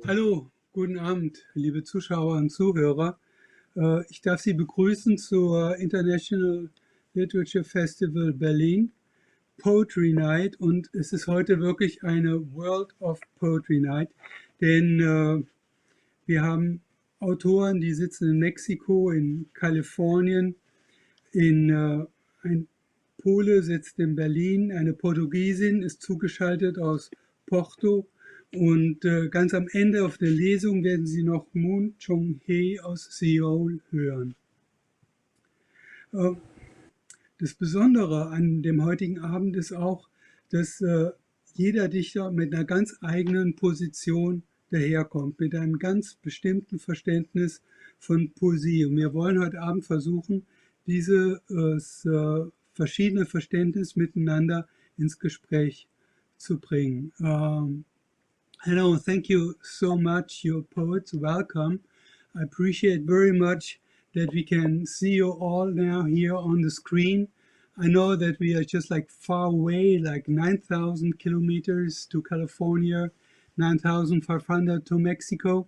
Hallo, guten Abend, liebe Zuschauer und Zuhörer. Ich darf Sie begrüßen zur International Literature Festival Berlin Poetry Night, und es ist heute wirklich eine World of Poetry Night, denn wir haben Autoren, die sitzen in Mexiko, in Kalifornien, ein Pole sitzt in Berlin, eine Portugiesin ist zugeschaltet aus Porto, und ganz am Ende auf der Lesung werden Sie noch Moon Chung-hee aus Seoul hören. Das Besondere an dem heutigen Abend ist auch, dass jeder Dichter mit einer ganz eigenen Position daherkommt, mit einem ganz bestimmten Verständnis von Poesie. Und wir wollen heute Abend versuchen, dieses verschiedene Verständnis miteinander ins Gespräch zu bringen. Hello, thank you so much, your poets. Welcome. I appreciate very much that we can see you all now here on the screen. I know that we are just like far away, like 9,000 kilometers to California, 9,500 to Mexico.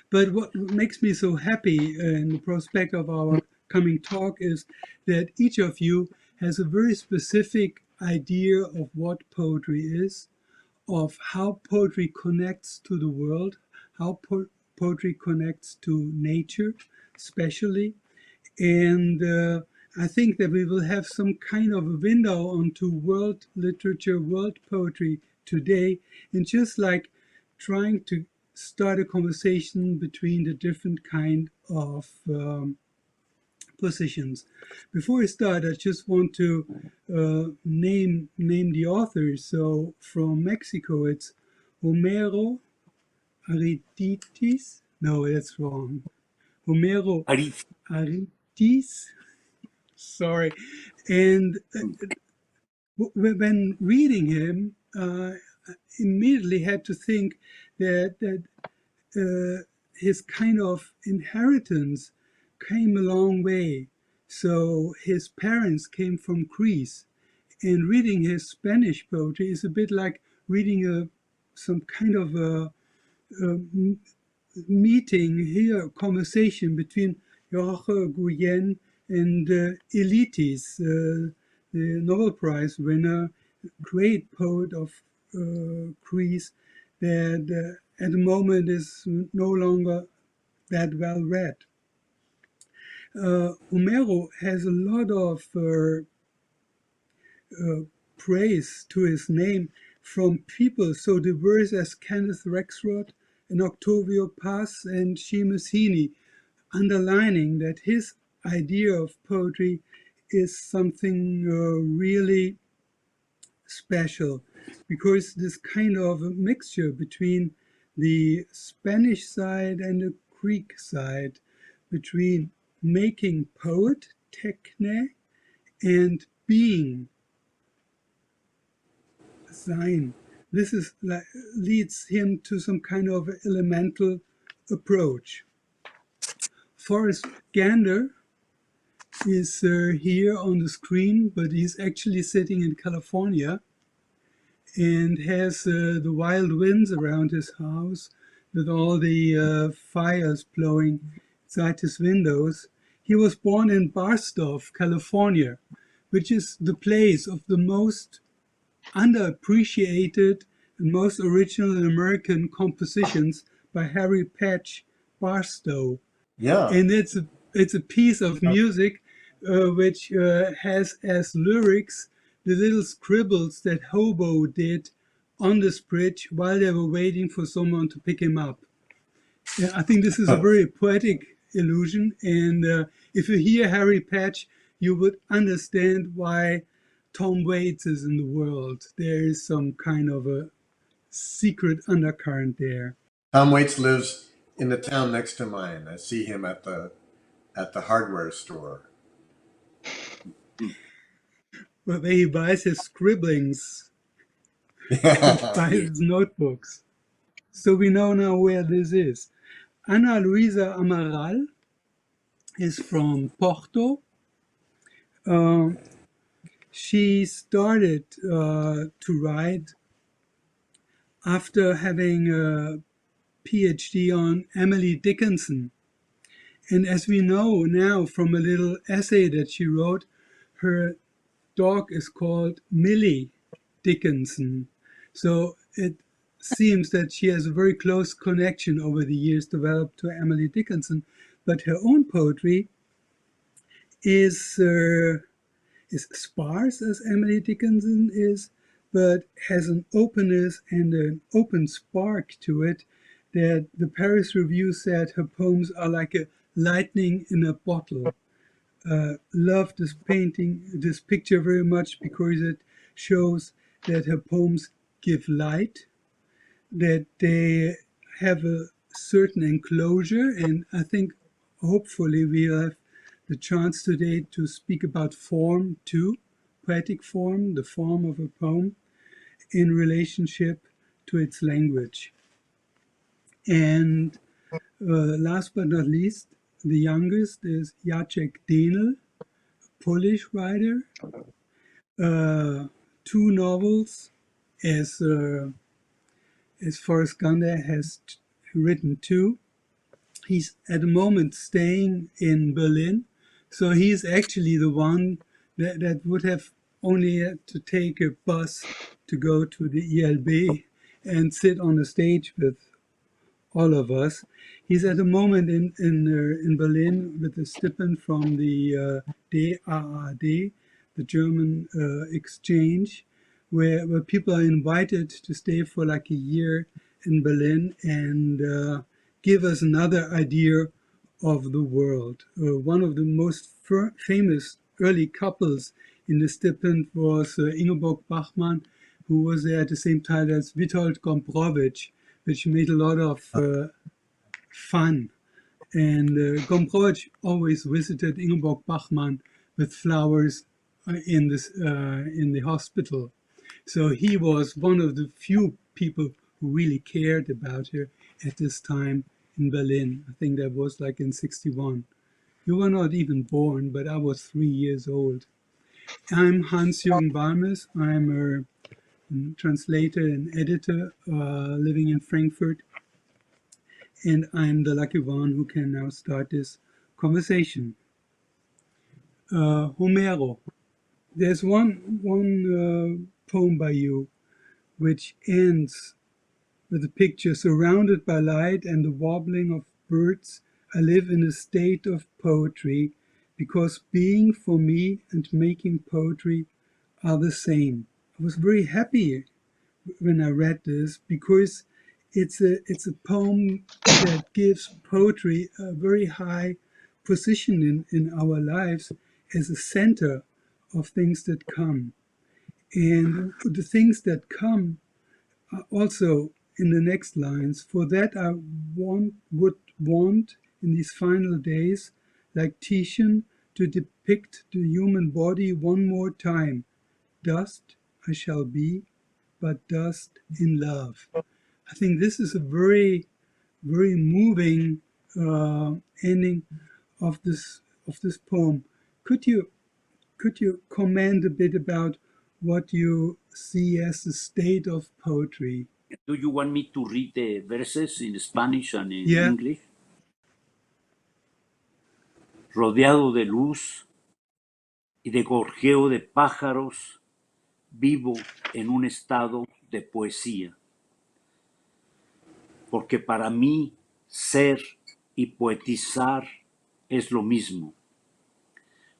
But what makes me so happy in the prospect of our coming talk is that each of you has a very specific idea of what poetry is, of how poetry connects to the world, how poetry connects to nature, especially. And I think that we will have some kind of a window onto world literature, world poetry today, and just like trying to start a conversation between the different kind of positions. Before I start, I just want to name the authors. So from Mexico, it's Homero Aridjis. No, that's wrong. Homero Aridjis. Sorry. And when reading him, I immediately had to think that his kind of inheritance came a long way. So his parents came from Greece, and reading his Spanish poetry is a bit like reading some kind of a meeting here, conversation between Jürgen and Elitis, the Nobel Prize winner, great poet of Greece, that at the moment is no longer that well read. Homero has a lot of praise to his name from people so diverse as Kenneth Rexroth and Octavio Paz and Seamus Heaney, underlining that his idea of poetry is something really special, because this kind of a mixture between the Spanish side and the Greek side, between making poet, techne, and being, sein. This is leads him to some kind of elemental approach. Forrest Gander is here on the screen, but he's actually sitting in California and has the wild winds around his house with all the fires blowing inside his windows. He was born in Barstow, California, which is the place of the most underappreciated and most original American compositions by Harry Patch Barstow. Yeah. And it's a piece of music which has as lyrics the little scribbles that Hobo did on this bridge while they were waiting for someone to pick him up. I think this is a very poetic illusion, and if you hear Harry Patch, you would understand why Tom Waits is in the world. There is some kind of a secret undercurrent there. Tom Waits lives in the town next to mine. I see him at the hardware store. Where he buys his scribblings, buys his notebooks. So we know now where this is. Luísa Amaral is from Porto. She started to write after having PhD on Emily Dickinson. And as we know now from a little essay that she wrote, her dog is called Millie Dickinson. So it seems that she has a very close connection over the years developed to Emily Dickinson. But her own poetry is sparse as Emily Dickinson is, but has an openness and an open spark to it that the Paris Review said her poems are like a lightning in a bottle. Love this picture very much because it shows that her poems give light, that they have a certain enclosure, and I think hopefully we'll have the chance today to speak about form too, poetic form, the form of a poem in relationship to its language. And last but not least, the youngest is Jacek Dehnel, Polish writer. Two novels, as Forrest Gander has written two. He's at the moment staying in Berlin, so he's actually the one that would have only had to take a bus to go to the ELB and sit on the stage with all of us. He's at the moment in Berlin with a stipend from the DAAD, the German exchange, where people are invited to stay for like a year in Berlin and give us another idea of the world. One of the most famous early couples in the stipend was Ingeborg Bachmann, who was there at the same time as Witold Gombrowicz, which made a lot of fun. And Gombrowicz always visited Ingeborg Bachmann with flowers in the hospital. So he was one of the few people who really cared about her at this time in Berlin. I think that was like in 61. You were not even born, but I was 3 years old. I'm Hans-Jürgen Balmes. I'm a translator and editor living in Frankfurt. And I'm the lucky one who can now start this conversation. Homero, there's one poem by you which ends with a picture surrounded by light and the warbling of birds. I live in a state of poetry because being for me and making poetry are the same. I was very happy when I read this because it's a poem that gives poetry a very high position in our lives as a center of things that come. And the things that come are also in the next lines. For that I would want in these final days, like Titian, to depict the human body one more time. Dust I shall be, but dust in love. I think this is a very, very moving ending of this poem. Could you comment a bit about what you see as the state of poetry? Do you want me to read the verses in Spanish and in Yeah. English? Rodeado de luz y de gorjeo de pájaros, vivo en un estado de poesía. Porque para mí ser y poetizar es lo mismo.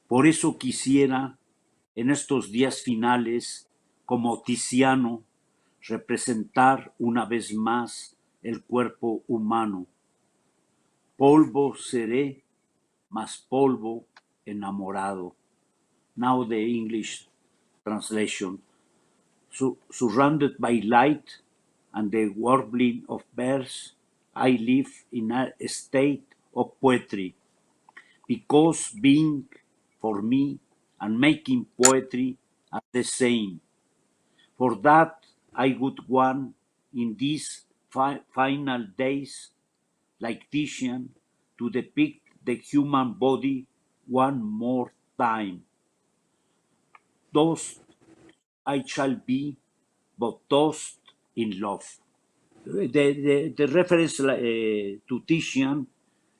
Por eso quisiera, en estos días finales, como Tiziano, representar una vez más el cuerpo humano. Polvo seré, más polvo enamorado. Now the English translation. Surrounded by light and the warbling of birds, I live in a state of poetry, because being for me and making poetry are the same. For that I would want in these final days, like Titian, to depict the human body one more time. Dust I shall be, but dust in love. The reference to Titian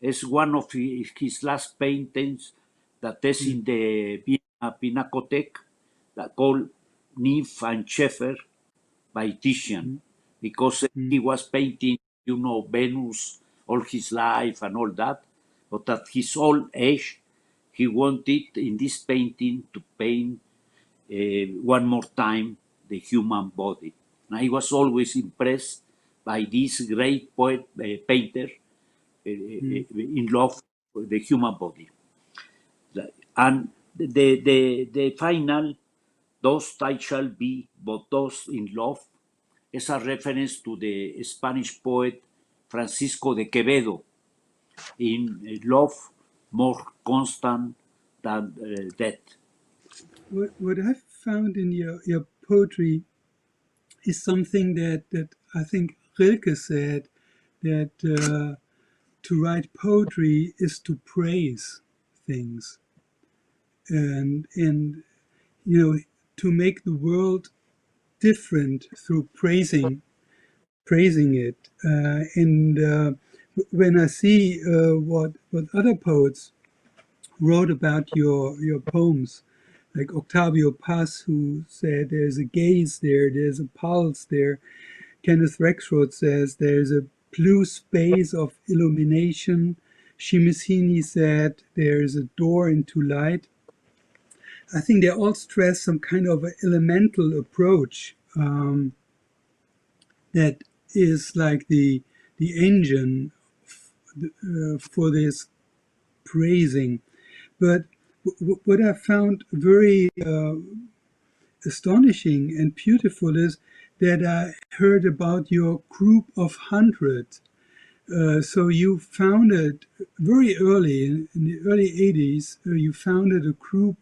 is one of his last paintings that is in the Pinacothek that called Nymph and Schäfer by Titian, because he was painting, Venus all his life and all that, but at his old age, he wanted in this painting to paint one more time the human body. And I was always impressed by this great poet, painter, in love with the human body. And the final, those I shall be, but those in love, is a reference to the Spanish poet Francisco de Quevedo in love more constant than death. What I've found in your poetry is something that I think Rilke said, that to write poetry is to praise things, and to make the world different through praising it. And when I see what other poets wrote about your poems, like Octavio Paz, who said there's a gaze there, there's a pulse there. Kenneth Rexroth says there's a blue space of illumination. Shimisini said there's a door into light. I think they all stress some kind of an elemental approach that is like the engine for this praising. But what I found very astonishing and beautiful is that I heard about your group of 100. So you founded very early, in the early 80s, you founded a group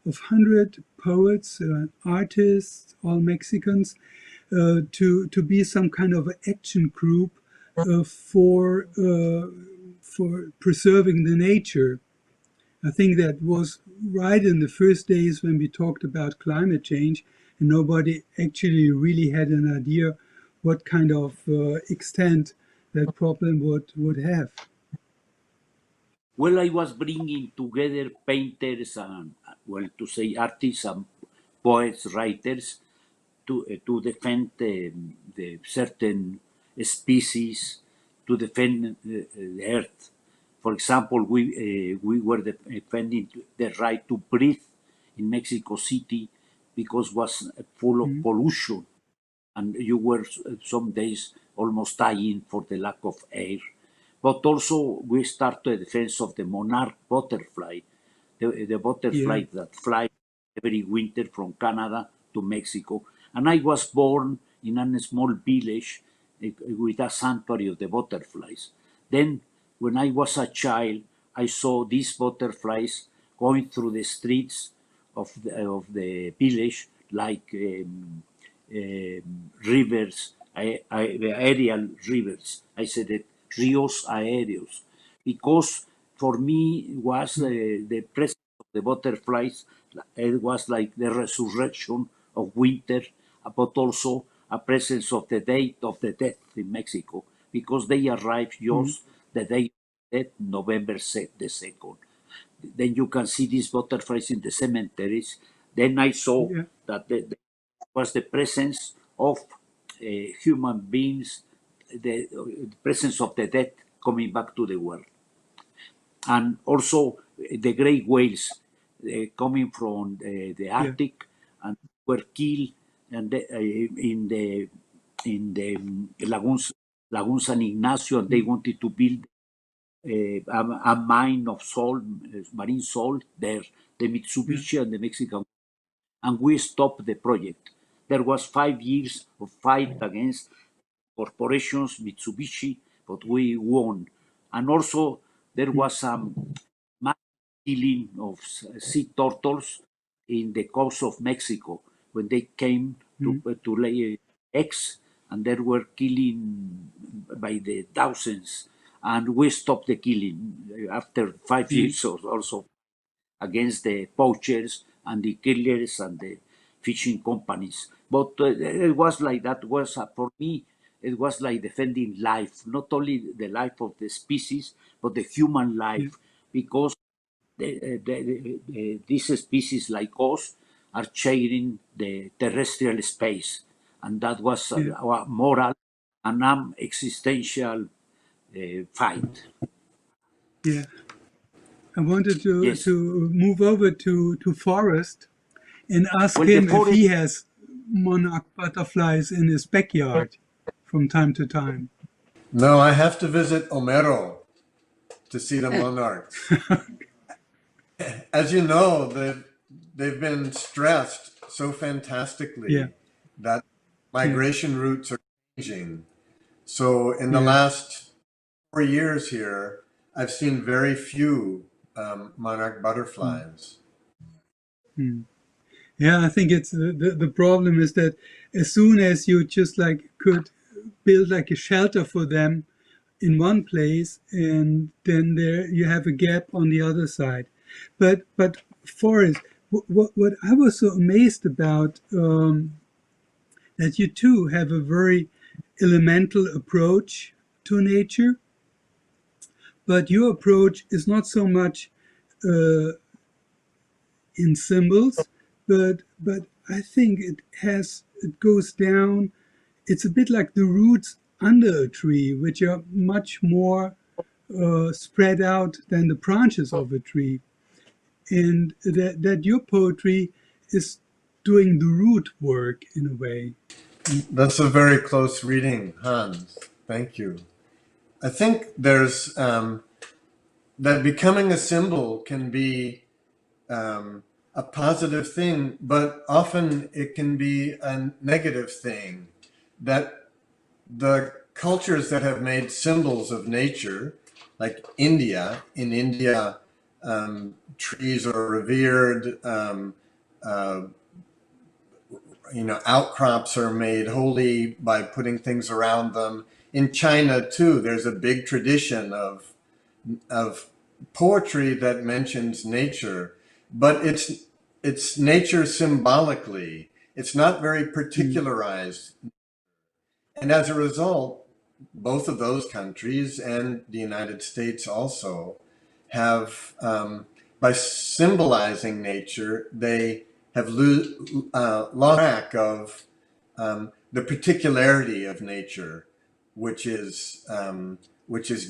of 100 poets, artists, all Mexicans, to be some kind of an action group for preserving the nature. I think that was right in the first days when we talked about climate change, and nobody actually really had an idea what kind of extent that problem would have. Well, I was bringing together painters and, well, to say artists and poets, writers, to defend the certain species, to defend the earth. For example, we were defending the right to breathe in Mexico City because was full of pollution, and you were some days almost dying for the lack of air. But also we start the defense of the monarch butterfly, the Yeah, butterfly that flies every winter from Canada to Mexico. And I was born in a small village with a sanctuary of the butterflies. Then, when I was a child, I saw these butterflies going through the streets of the village like rivers, aerial rivers. I said it, ríos aéreos, because for me it was the presence of the butterflies. It was like the resurrection of winter, but also a presence of the date of the death in Mexico, because they arrived just the day of death, November the 2nd. Then you can see these butterflies in the cemeteries. Then I saw yeah, that was the presence of human beings, the presence of the dead coming back to the world. And also the great whales coming from the yeah, Arctic and were killed and in the Lagoon San Ignacio, and they wanted to build a mine of salt, marine salt there, the yeah, Mitsubishi and the Mexican, and we stopped the project. There was 5 years of fight against corporations, Mitsubishi, but we won. And also there was some mass killing of sea turtles in the coast of Mexico when they came to lay eggs, and they were killing by the thousands. And we stopped the killing after 5 years or so against the poachers and the killers and the fishing companies. But it was like that was for me it was like defending life, not only the life of the species, but the human yeah, life, because these species like us are sharing the terrestrial space. And that was yeah, our moral and existential fight. yeah. I wanted Yes. to move over to Forrest and ask Well, the him if forest, he has monarch butterflies in his backyard from time to time. No, I have to visit Homero to see the monarchs. As you know, they've been stressed so Yeah, fantastically that yeah, migration routes are changing. So in the yeah. last 4 years here, I've seen very few monarch Mm, butterflies. mm. Yeah, I think it's the problem is that as soon as you just like could build like a shelter for them in one place, and then there you have a gap on the other side. But Forrest, what I was so amazed about, that you too have a very elemental approach to nature, but your approach is not so much uh, in symbols, but I think it goes down. It's a bit like the roots under a tree, which are much more spread out than the branches of a tree, and that your poetry is doing the root work in a way. That's a very close reading, Hans. Thank you. I think there's that becoming a symbol can be a positive thing, but often it can be a negative thing. That the cultures that have made symbols of nature, like India, in India, trees are revered. Uh, outcrops are made holy by putting things around them. In China too, there's a big tradition of poetry that mentions nature, but it's nature symbolically. It's not very Mm, particularized, and as a result, both of those countries and the United States also have, by symbolizing nature, they have lost track of the particularity of nature, which is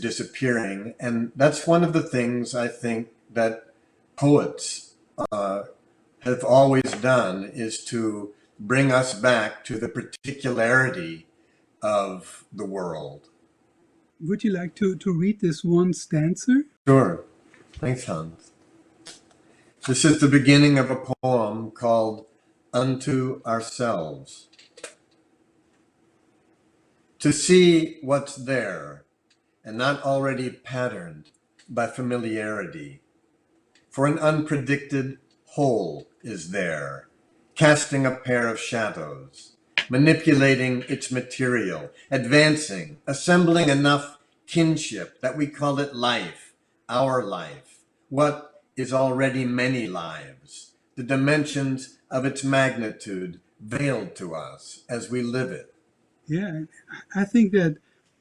disappearing, and that's one of the things I think that poets have always done is to bring us back to the particularity of the world. would you like to read this one stanza? Sure. Thanks, Hans. This is the beginning of a poem called Unto Ourselves. To see what's there and not already patterned by familiarity. For an unpredicted whole is there, casting a pair of shadows, manipulating its material, advancing, assembling enough kinship that we call it life, our life, what is already many lives, the dimensions of its magnitude veiled to us as we live it. Yeah, I think that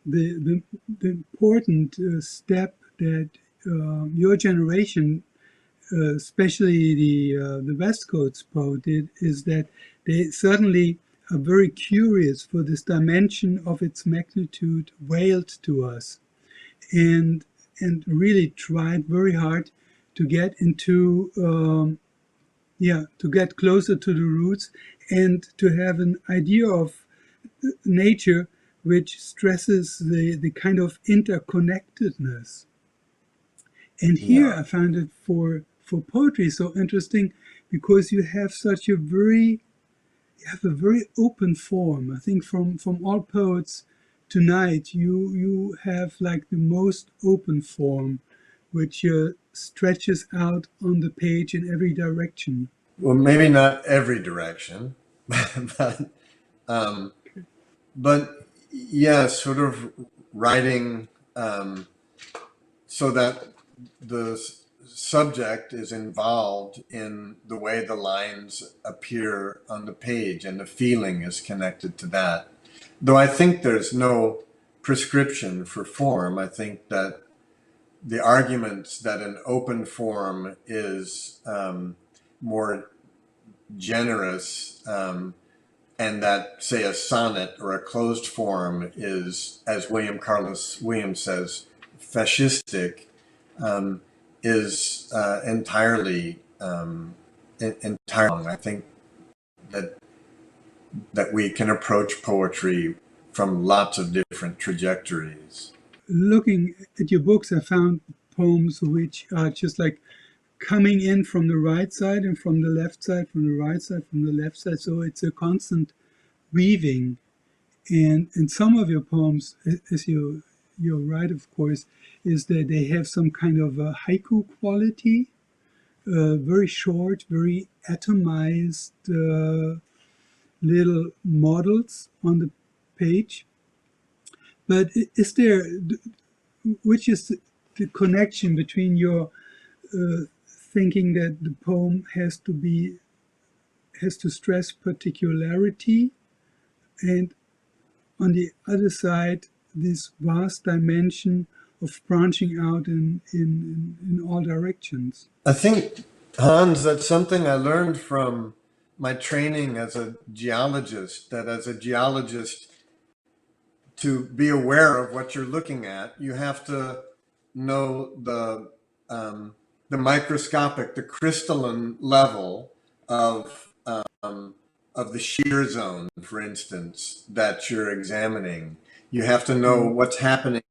the important step that your generation, especially the West Coast poet, did is that they suddenly are very curious for this dimension of its magnitude veiled to us, and really tried very hard to get into to get closer to the roots and to have an idea of nature which stresses the kind of interconnectedness. And here Yeah. I found it for poetry so interesting because you have a very open form. I think from all poets tonight you have like the most open form, which stretches out on the page in every direction. Well, maybe not every direction, but um, but yeah, sort of writing so that the subject is involved in the way the lines appear on the page and the feeling is connected to that. Though I think there's no prescription for form. I think that the arguments that an open form is more generous, and that, say, a sonnet or a closed form is, as William Carlos Williams says, fascistic, is entirely entirely. I think that we can approach poetry from lots of different trajectories. Looking at your books, I found poems which are just like coming in from the right side and from the left side, from the right side, from the left side. So it's a constant weaving. And in some of your poems, as you're right, of course, is that they have some kind of a haiku quality, very short, very atomized little models on the page. But is there, which is the connection between your thinking that the poem has to stress particularity, and on the other side, this vast dimension of branching out in all directions? I think, Hans, that's something I learned from my training as a geologist, that as a geologist, to be aware of what you're looking at, you have to know the microscopic, the crystalline level of the shear zone, for instance, that you're examining. You have to know what's happening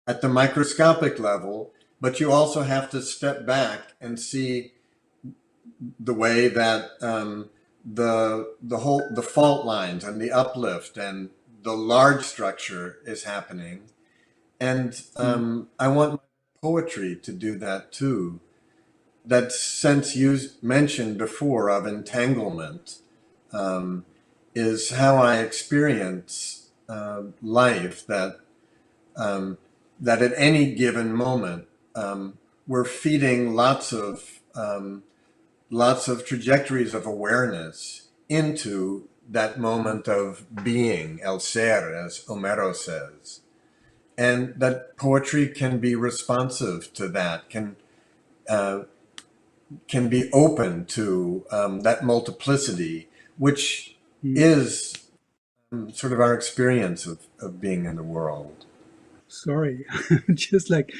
at the microscopic level, but you also have to step back and see the way that the fault lines and the uplift and the large structure is happening. And I want poetry to do that too. That sense you mentioned before of entanglement is how I experience life. That at any given moment we're feeding lots of trajectories of awareness into that moment of being, el ser, as Homero says, and that poetry can be responsive to that, can be open to that multiplicity, which is sort of our experience of being in the world. Sorry, just like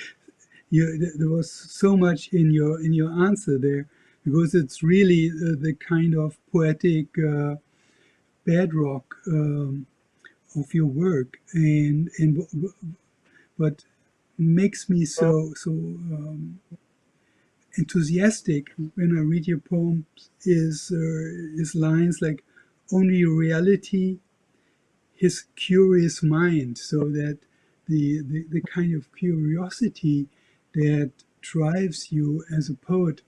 there was so much in your answer there, because it's really the kind of poetic bedrock of your work, and what makes me so enthusiastic when I read your poems is lines like "only reality, his curious mind," so that the kind of curiosity that drives you as a poet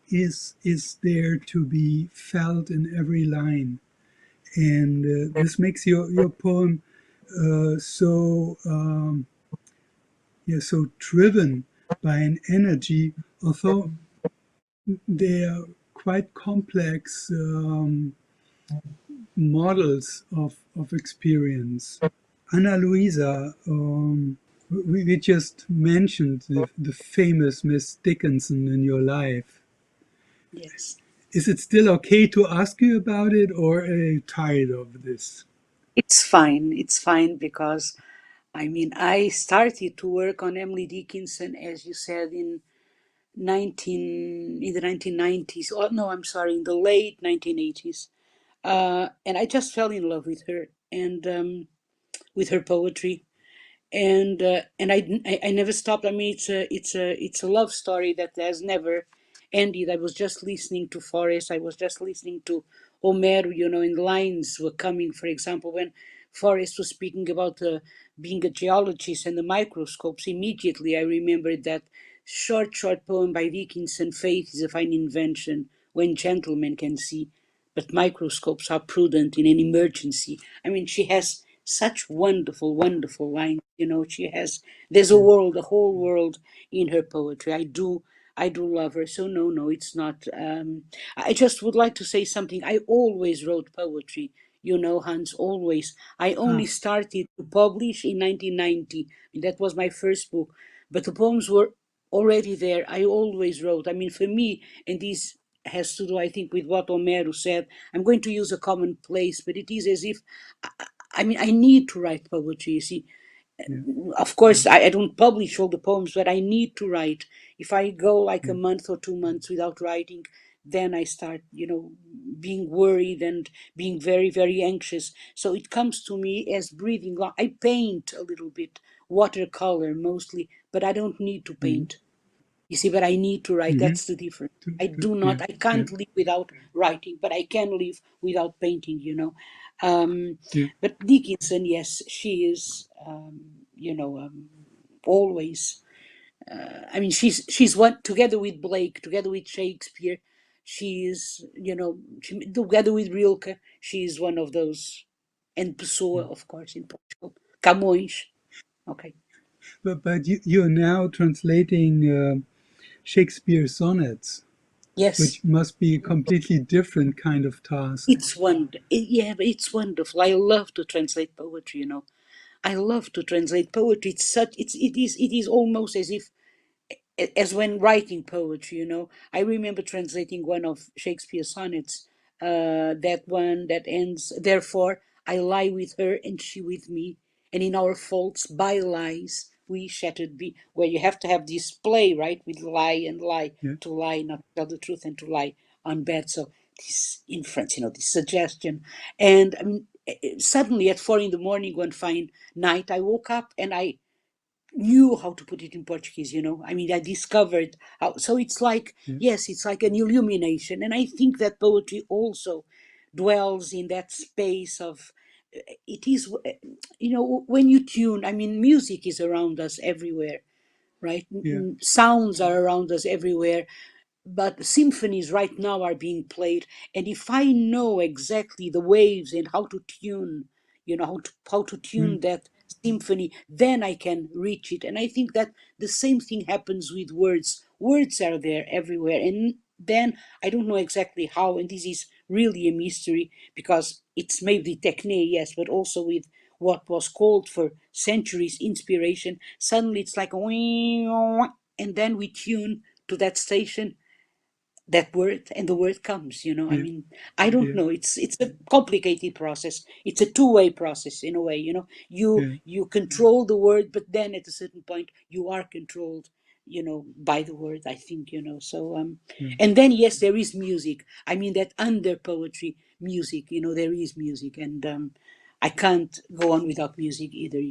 is there to be felt in every line. And this makes your poem so so driven by an energy, although they are quite complex models of experience. Ana Luisa, we just mentioned the famous Miss Dickinson in your life. Yes. Is it still okay to ask you about it, or are you tired of this? It's fine. It's fine because, I mean, I started to work on Emily Dickinson, as you said, in the 1990s. Oh, no, I'm sorry, in the late 1980s. And I just fell in love with her and with her poetry. And I never stopped. I mean, it's a love story that has never ended. I was just listening to Forrest. I was just listening to Homero. You know, and lines were coming. For example, when Forrest was speaking about being a geologist and the microscopes, immediately I remembered that short poem by Dickinson. Faith is a fine invention when gentlemen can see, but microscopes are prudent in an emergency. I mean, she has such wonderful lines. You know, there's a world, a whole world in her poetry. I do love her. So no, it's not. I just would like to say something. I always wrote poetry, Hans, always. I only started to publish in 1990. That was my first book. But the poems were already there. I always wrote. For me, and this has to do, I think, with what Homero said. I'm going to use a commonplace, but it is as if, I need to write poetry, you see. Yeah. Of course, I don't publish all the poems, but I need to write. If I go like Yeah. a month or 2 months without writing, then I start, being worried and being very, very anxious. So it comes to me as breathing. I paint a little bit, watercolor mostly, but I don't need to Mm-hmm. paint. You see, but I need to write. Mm-hmm. That's the difference. Yeah. I Yeah. can't live without writing, but I can live without painting. Yeah. But Dickinson, yes, she is, always. She's one together with Blake, together with Shakespeare. She is, together with Rilke. She is one of those, and Pessoa, of course, in Portugal. Camões. Okay. But you're now translating Shakespeare sonnets, Yes. which must be a completely different kind of task. Yeah, but it's wonderful. I love to translate poetry. I love to translate poetry. It is almost as if, as when writing poetry. I remember translating one of Shakespeare's sonnets, that one that ends, therefore I lie with her and she with me, and in our faults by lies we shattered be, where you have to have this play, right, with lie and lie, Yeah. to lie, not tell the truth, and to lie on bed. So this inference, this suggestion. And suddenly at 4 in the morning, one fine night, I woke up and I knew how to put it in Portuguese. I discovered how. So it's like, Yeah. yes, it's like an illumination. And I think that poetry also dwells in that space of, it is, when you tune, music is around us everywhere, right? Yeah. Sounds are around us everywhere, but symphonies right now are being played, and if I know exactly the waves and how to tune, how to tune Mm. that symphony, then I can reach it. And I think that the same thing happens with words are there everywhere, and then I don't know exactly how, and this is really a mystery, because it's maybe technique, yes, but also with what was called for centuries inspiration, suddenly it's like and then we tune to that station, that word, and the word comes. Yeah. I don't Yeah. know, it's a complicated process. It's a two-way process, in a way. you Yeah. you control the word, but then at a certain point you are controlled, by the word, I think. So Yeah. and then, yes, there is music. That under poetry, music, there is music, and I can't go on without music either.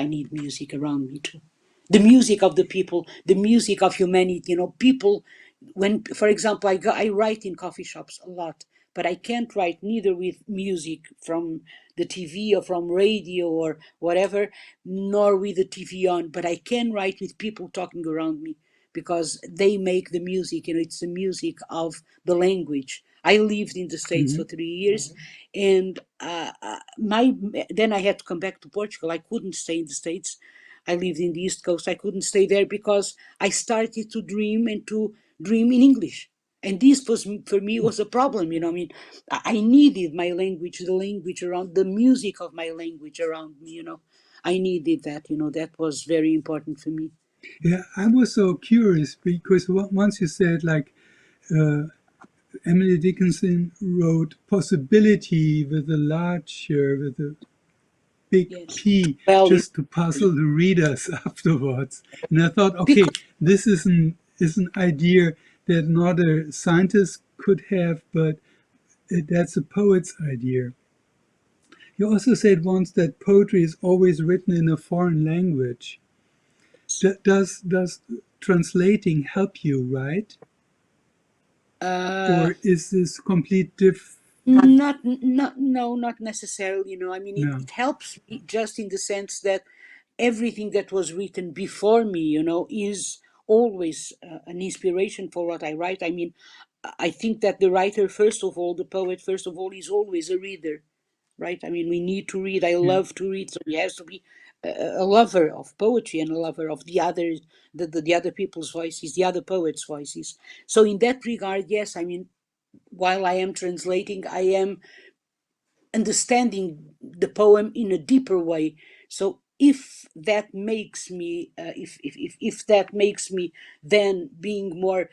I need music around me too, the music of the people, the music of humanity. People, when, for example, I write in coffee shops a lot, but I can't write neither with music from the TV or from radio or whatever, nor with the TV on, but I can write with people talking around me, because they make the music. It's the music of the language. I lived in the States Mm-hmm. for 3 years, and my then I had to come back to Portugal. I couldn't stay in the States. I lived in the East Coast. I couldn't stay there because I started to dream, and to dream in English. And this was, for me, was a problem. I needed my language, the language around, the music of my language around me. I needed that. That was very important for me. Yeah. I was so curious because once you said like uh, Emily Dickinson wrote possibility with a large with a big Yes. P Well, just to puzzle the readers afterwards. And I thought, okay, because this is an idea that not a scientist could have, but that's a poet's idea. You also said once that poetry is always written in a foreign language. Does translating help you, right? uh, Or is this complete diff? not no, not necessarily. It, No. it helps me just in the sense that everything that was written before me, is always an inspiration for what I write. I think that the writer, first of all, the poet, first of all, is always a reader, right? We need to read. I Yeah. love to read, so he has to be a lover of poetry and a lover of the other, the other people's voices, the other poets' voices. So in that regard, yes. While I am translating, I am understanding the poem in a deeper way. So if that makes me, if that makes me then being more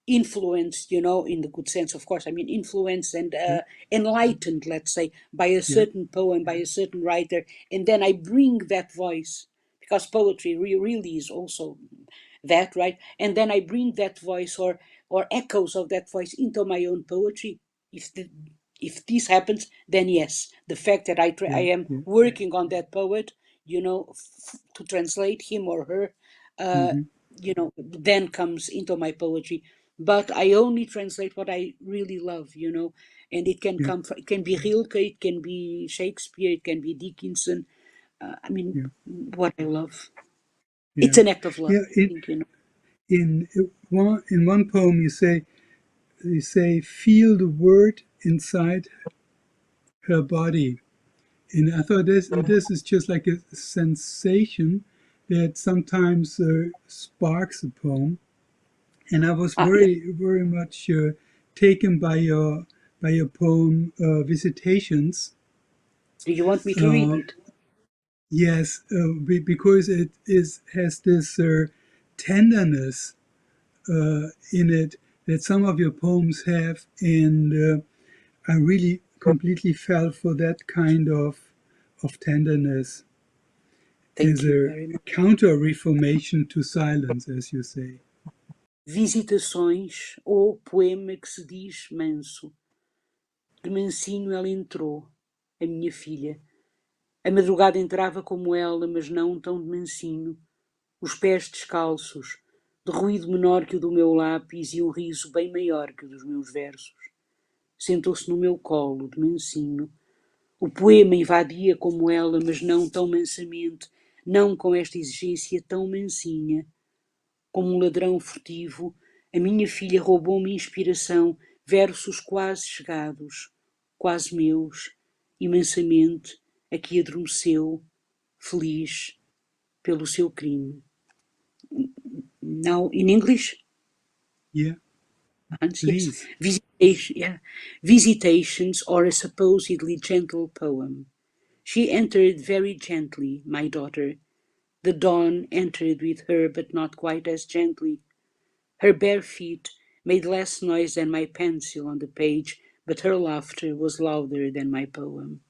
influenced, in the good sense, of course, I mean influenced and yeah, enlightened, let's say, by a yeah, certain poem, by a certain writer, and then I bring that voice, because poetry really is also that, right? And then I bring that voice or echoes of that voice into my own poetry. If the, if this happens, then yes, the fact that I yeah, am yeah. working on that poet, to translate him or her, uh, Mm-hmm. then comes into my poetry. But I only translate what I really love, and it can Yeah, come from, it can be Rilke, it can be Shakespeare, it can be Dickinson. I mean, yeah, what I love. It's yeah, an act of love, yeah. I think. In one poem, you say, feel the word inside her body. And I thought this is just like a sensation that sometimes sparks a poem. And I was Yeah. very, very much taken by your poem Visitations. Do you want me to read Uh, it? yes, because it has this tenderness in it that some of your poems have, and I really completely fell for that kind of tenderness. Is Thank you a very much. counter-reformation to silence, as you say. Visitações, ou poema que se diz manso. De mansinho ela entrou, a minha filha. A madrugada entrava como ela, mas não tão de mansinho. Os pés descalços, de ruído menor que o do meu lápis e um riso bem maior que o dos meus versos. Sentou-se no meu colo, de mansinho. O poema invadia como ela, mas não tão mansamente, não com esta exigência tão mansinha. Como um ladrão furtivo, a minha filha roubou-me inspiração, versos quase chegados, quase meus, e mansamente aqui adormeceu, feliz pelo seu crime. Now, in English? Yeah, Hans, yes. please. Visitations are a supposedly gentle poem. She entered very gently, my daughter. The dawn entered with her, but not quite as gently. Her bare feet made less noise than my pencil on the page, but her laughter was louder than my poem.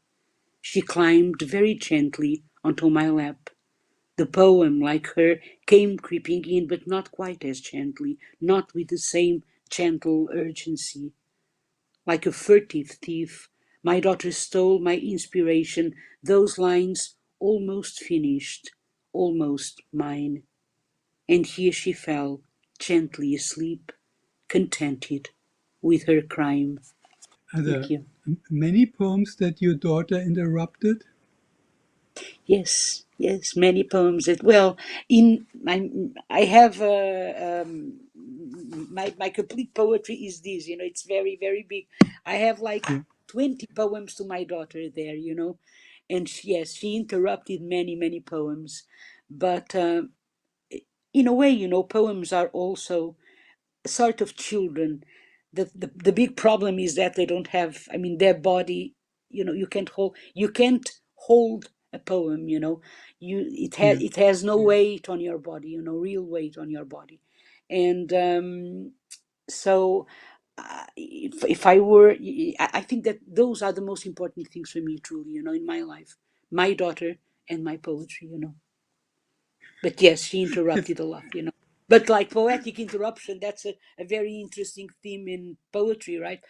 She climbed very gently onto my lap. The poem, like her, came creeping in, but not quite as gently, not with the same gentle urgency. Like a furtive thief, my daughter stole my inspiration, those lines almost finished, almost mine. And here she fell, gently asleep, contented with her crime. Are Thank there you. many poems that your daughter interrupted? Yes, yes, many poems that, well, in I have my complete poetry is this, it's very, very big. I have like Yeah, 20 poems to my daughter there, and yes, she interrupted many, many poems. But in a way, poems are also sort of children. The big problem is that they don't have, I mean, their body, you can't hold a poem, it has yeah, it has no weight on your body, real weight on your body. And so if I were, I think that those are the most important things for me, truly, in my life, my daughter and my poetry. But yes, she yes, interrupted a lot. But like poetic interruption, that's a very interesting theme in poetry, right?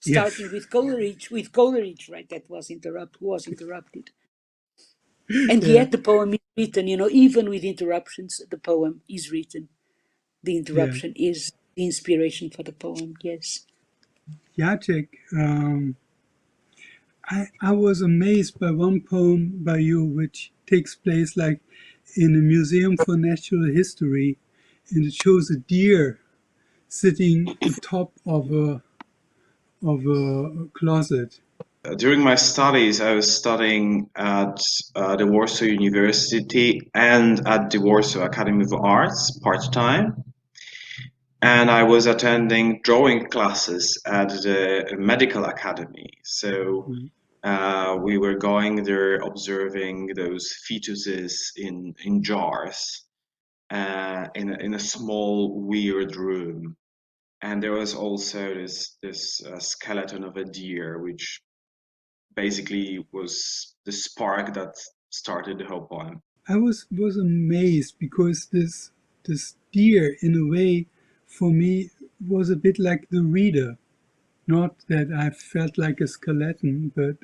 yes, Starting with Coleridge, right? That was interrupted. And yeah, yet the poem is written, even with interruptions, the poem is written. The yeah. interruption is the inspiration for the poem, yes. Jacek, I was amazed by one poem by you, which takes place like in a museum for natural history, and it shows a deer sitting atop of a closet. During my studies, I was studying at the Warsaw University and at the Warsaw Academy of Arts part-time. and I was attending drawing classes at the medical academy. So we were going there, observing those fetuses in jars in a small weird room. And there was also this skeleton of a deer, which basically was the spark that started the whole poem. I was amazed because this deer, in a way, for me, was a bit like the reader. Not that I felt like a skeleton, but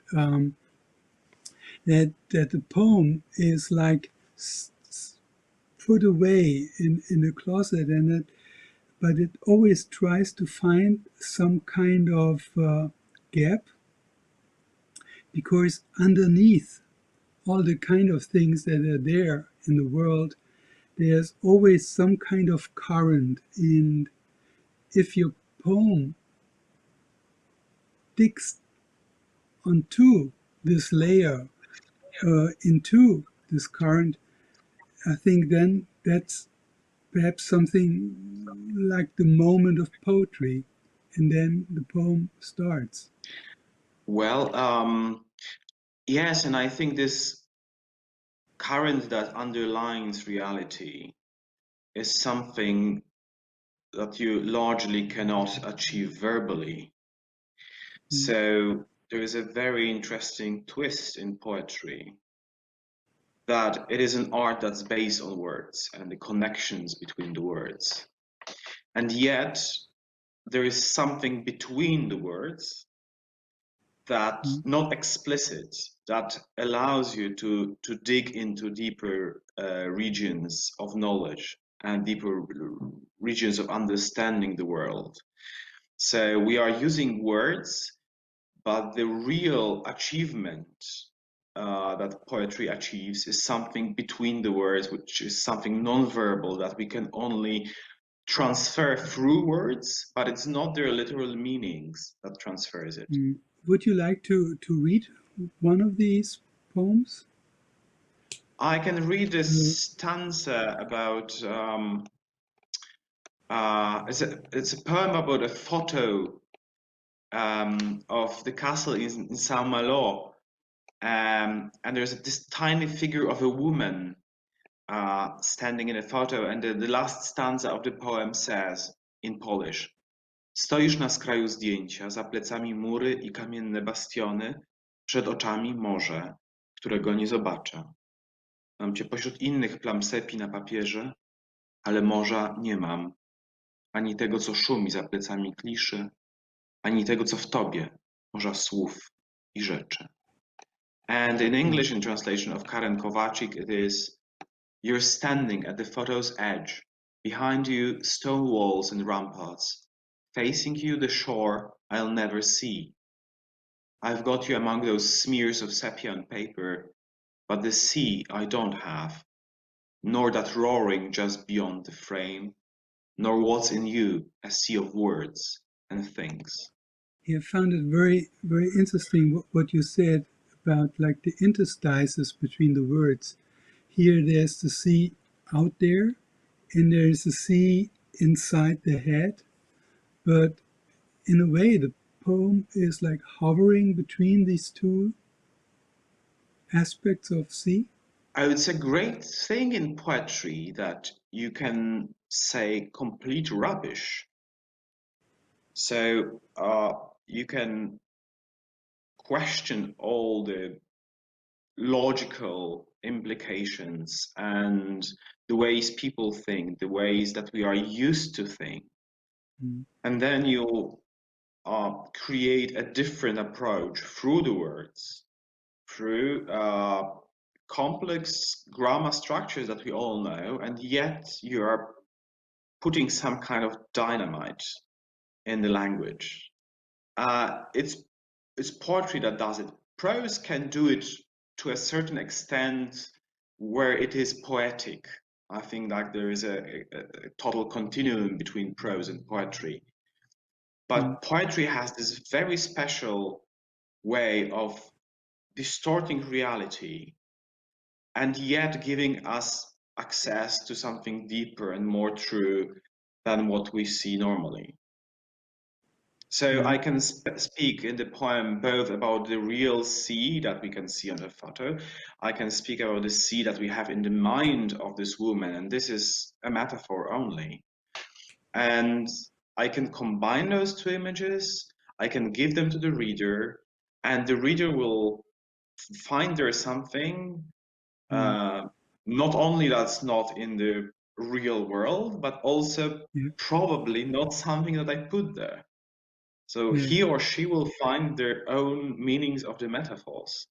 that the poem is like put away in the closet, but it always tries to find some kind of gap, because underneath all the kind of things that are there in the world, there's always some kind of current. And if your poem digs onto this layer, into this current, I think then that's perhaps something like the moment of poetry, and then the poem starts. Well, yes, and I think this current that underlines reality is something that you largely cannot achieve verbally. So there is a very interesting twist in poetry, that it is an art that's based on words and the connections between the words. And yet there is something between the words that not explicit, that allows you to dig into deeper regions of knowledge and deeper regions of understanding the world. So we are using words, but the real achievement that poetry achieves is something between the words, which is something non-verbal that we can only transfer through words, but it's not their literal meanings that transfers it. Would you like to read one of these poems? I can read this stanza about it's a poem about a photo of the castle in Saint-Malo, and there's this tiny figure of a woman standing in a photo, and the last stanza of the poem says in Polish: Stoisz na skraju zdjęcia, za plecami mury i kamienne bastiony, przed oczami morze, którego nie zobaczę. Mam cię pośród innych plam sepi na papierze, ale morza nie mam, ani tego, co szumi za plecami kliszy, ani tego, co w tobie, morza słów i rzeczy. And in English, in translation of Karen Kovacic, it is: You're standing at the photo's edge, behind you stone walls and ramparts, facing you the shore I'll never see. I've got you among those smears of sepia on paper, but the sea I don't have, nor that roaring just beyond the frame, nor what's in you, a sea of words and things. I found it very, very interesting what you said about like the interstices between the words. Here there's the sea out there, and there's the sea inside the head, but in a way the poem is like hovering between these two aspects of sea. It's a great thing in poetry that you can say complete rubbish. So you can question all the logical implications and the ways people think, the ways that we are used to think. And then you create a different approach through the words, through complex grammar structures that we all know, and yet you are putting some kind of dynamite in the language. It's poetry that does it. Prose can do it to a certain extent where it is poetic. I think that there is a total continuum between prose and poetry. But poetry has this very special way of distorting reality and yet giving us access to something deeper and more true than what we see normally. So I can speak in the poem both about the real sea that we can see on the photo. I can speak about the sea that we have in the mind of this woman, and this is a metaphor only. And I can combine those two images, I can give them to the reader, and the reader will find there something, not only that's not in the real world, but also probably not something that I put there. So he or she will find their own meanings of the metaphors.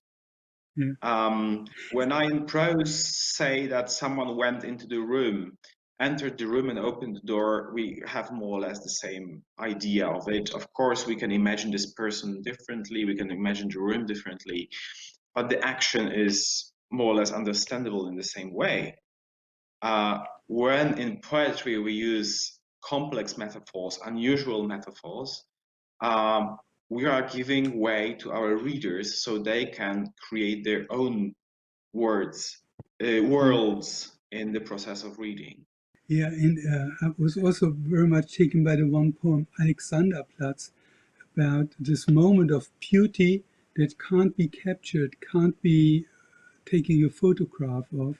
When I in prose say that someone went into the room, entered the room and opened the door, we have more or less the same idea of it. Of course, we can imagine this person differently, we can imagine the room differently, but the action is more or less understandable in the same way. When in poetry we use complex metaphors, unusual metaphors, we are giving way to our readers so they can create their own worlds in the process of reading. Yeah, and I was also very much taken by the one poem, Alexanderplatz, about this moment of beauty that can't be captured, can't be taking a photograph of,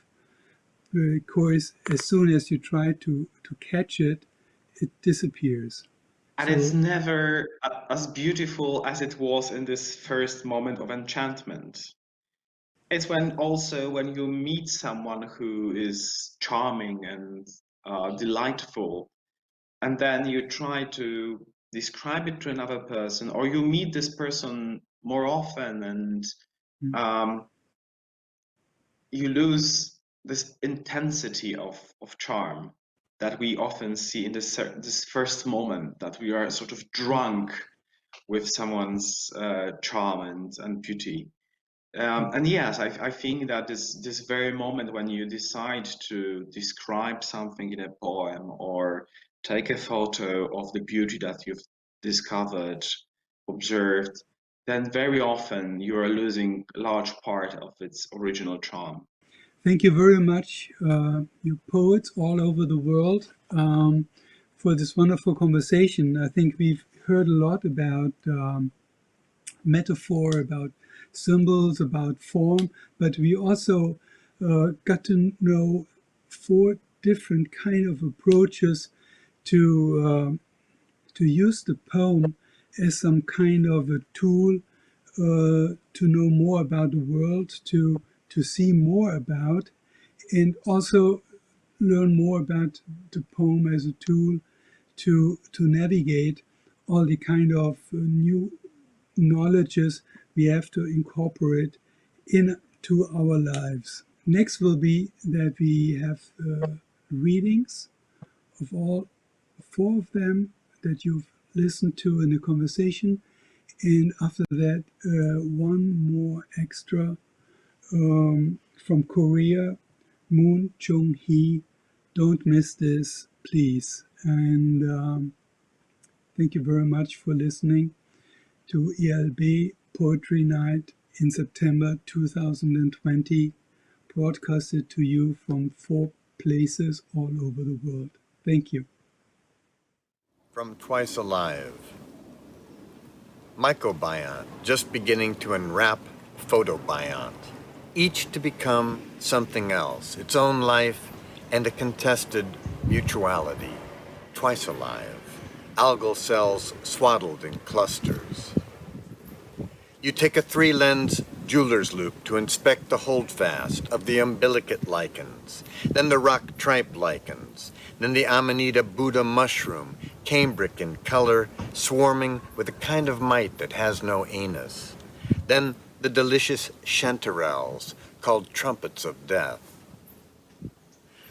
because as soon as you try to catch it, it disappears. And it's never as beautiful as it was in this first moment of enchantment. It's when you meet someone who is charming and delightful, and then you try to describe it to another person, or you meet this person more often, and you lose this intensity of charm that we often see in this first moment, that we are sort of drunk with someone's charm and beauty. And yes, I think that this very moment when you decide to describe something in a poem or take a photo of the beauty that you've discovered, observed, then very often you are losing a large part of its original charm. Thank you very much, you poets all over the world, for this wonderful conversation. I think we've heard a lot about metaphor, about symbols, about form, but we also got to know 4 different kind of approaches to use the poem as some kind of a tool to know more about the world, to see more about, and also learn more about the poem as a tool to navigate all the kind of new knowledges we have to incorporate into our lives. Next will be that we have readings of all 4 of them that you've listened to in the conversation, and after that, one more extra from Korea, Moon Chung-hee. Don't miss this, please. And thank you very much for listening to ELB Poetry Night in September 2020, broadcasted to you from 4 places all over the world. Thank you. From Twice Alive. Mycobiont, just beginning to enwrap photobiont, each to become something else, its own life and a contested mutuality. Twice alive, algal cells swaddled in clusters. You take a 3-lens jeweler's loupe to inspect the holdfast of the umbilicate lichens, then the rock tripe lichens, then the Amanita Buddha mushroom, cambric in color, swarming with a kind of mite that has no anus, then the delicious chanterelles called trumpets of death.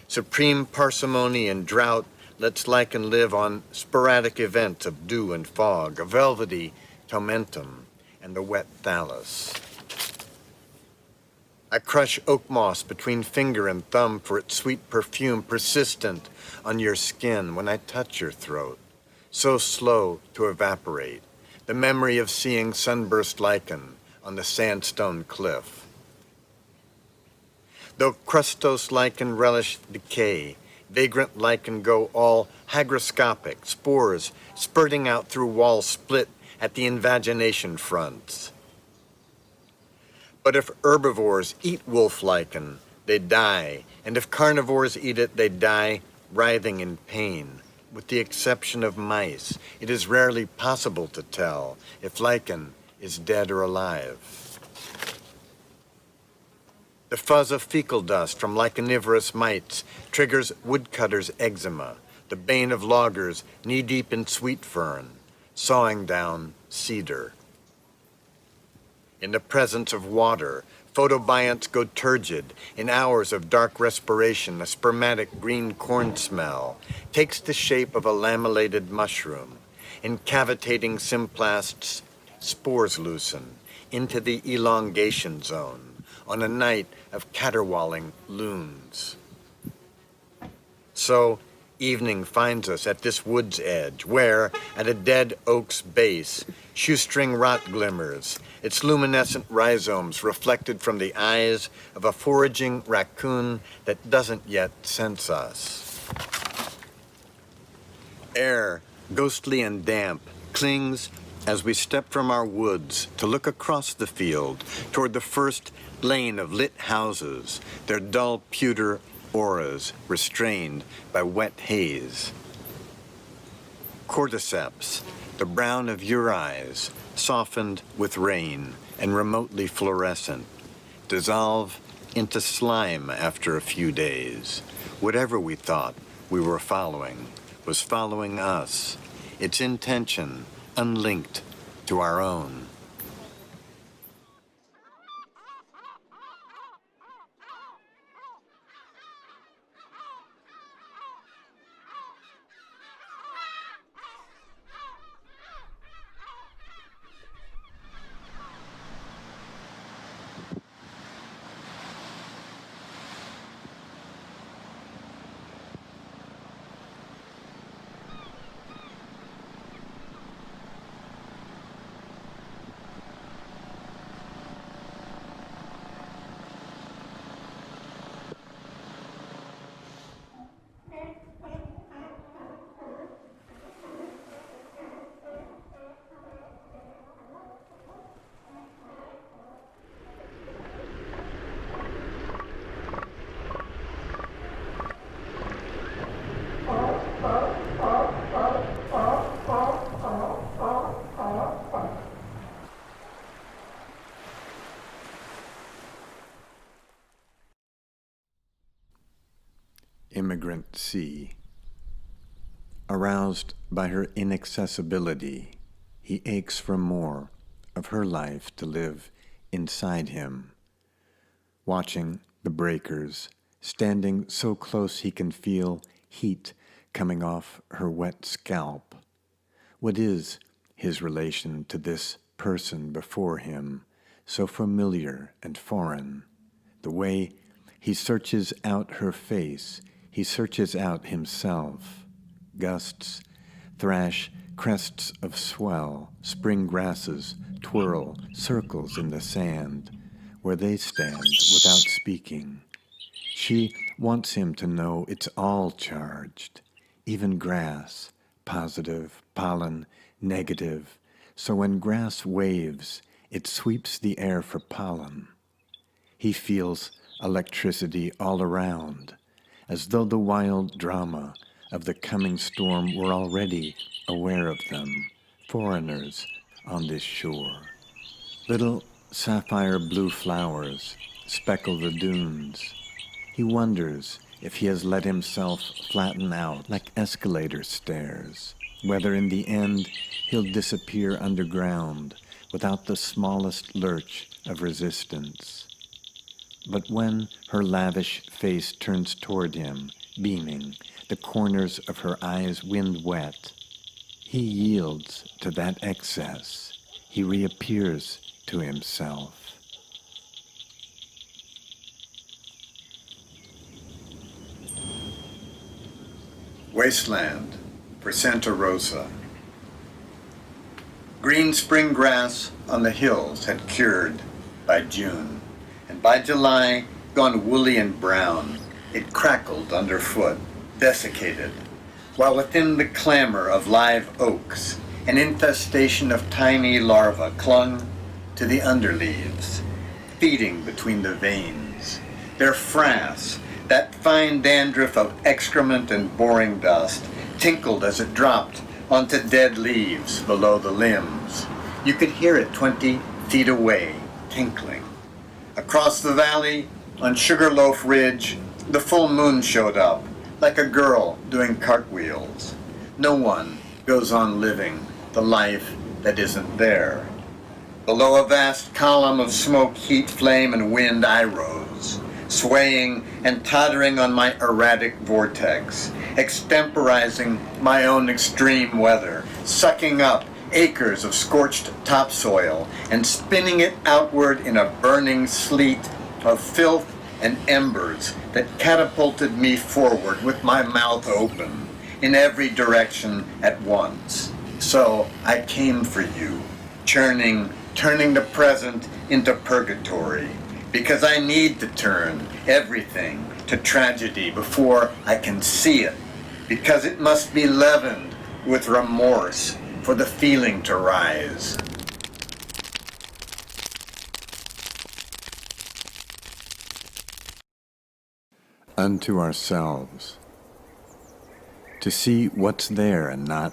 Supreme parsimony and drought lets lichen live on sporadic events of dew and fog, a velvety tomentum, and the wet thallus. I crush oak moss between finger and thumb for its sweet perfume persistent on your skin when I touch your throat, so slow to evaporate, the memory of seeing sunburst lichen on the sandstone cliff. Though crustose lichen relish decay, Vagrant lichen go all hygroscopic, spores spurting out through walls split at the invagination fronts. But if herbivores eat wolf lichen, they die, and if carnivores eat it, they die writhing in pain. With the exception of mice, it is rarely possible to tell if lichen is dead or alive. The fuzz of fecal dust from lichenivorous mites triggers woodcutters' eczema, the bane of loggers knee-deep in sweet fern, sawing down cedar. In the presence of water, photobionts go turgid. In hours of dark respiration, a spermatic green corn smell takes the shape of a lamellated mushroom. In cavitating symplasts, spores loosen into the elongation zone on a night of caterwauling loons. So, evening finds us at this wood's edge, where, at a dead oak's base, shoestring rot glimmers, its luminescent rhizomes reflected from the eyes of a foraging raccoon that doesn't yet sense us. Air, ghostly and damp, clings as we step from our woods to look across the field toward the first lane of lit houses, their dull pewter auras restrained by wet haze. Cordyceps, the brown of your eyes, softened with rain and remotely fluorescent, dissolve into slime after a few days. Whatever we thought we were following was following us, its intention unlinked to our own. Immigrant C. Aroused by her inaccessibility, he aches for more of her life to live inside him. Watching the breakers, standing so close he can feel heat coming off her wet scalp. What is his relation to this person before him, so familiar and foreign? The way he searches out her face, he searches out himself. Gusts thrash crests of swell, spring grasses twirl circles in the sand, where they stand without speaking. She wants him to know it's all charged, even grass, positive, pollen, negative, so when grass waves, it sweeps the air for pollen. He feels electricity all around, as though the wild drama of the coming storm were already aware of them, foreigners on this shore. Little sapphire blue flowers speckle the dunes. He wonders if he has let himself flatten out like escalator stairs, whether in the end he'll disappear underground without the smallest lurch of resistance. But when her lavish face turns toward him, beaming, the corners of her eyes wind-wet, he yields to that excess. He reappears to himself. Wasteland for Santa Rosa. Green spring grass on the hills had cured by June, and by July, gone woolly and brown, it crackled underfoot, desiccated, while within the clamor of live oaks, an infestation of tiny larvae clung to the underleaves, feeding between the veins. Their frass, that fine dandruff of excrement and boring dust, tinkled as it dropped onto dead leaves below the limbs. You could hear it 20 feet away, tinkling. Across the valley, on Sugarloaf Ridge, the full moon showed up, like a girl doing cartwheels. No one goes on living the life that isn't there. Below a vast column of smoke, heat, flame, and wind, I rose, swaying and tottering on my erratic vortex, extemporizing my own extreme weather, sucking up acres of scorched topsoil and spinning it outward in a burning sleet of filth and embers that catapulted me forward with my mouth open in every direction at once. So I came for you, turning the present into purgatory, because I need to turn everything to tragedy before I can see it, because it must be leavened with remorse for the feeling to rise. Unto ourselves, to see what's there and not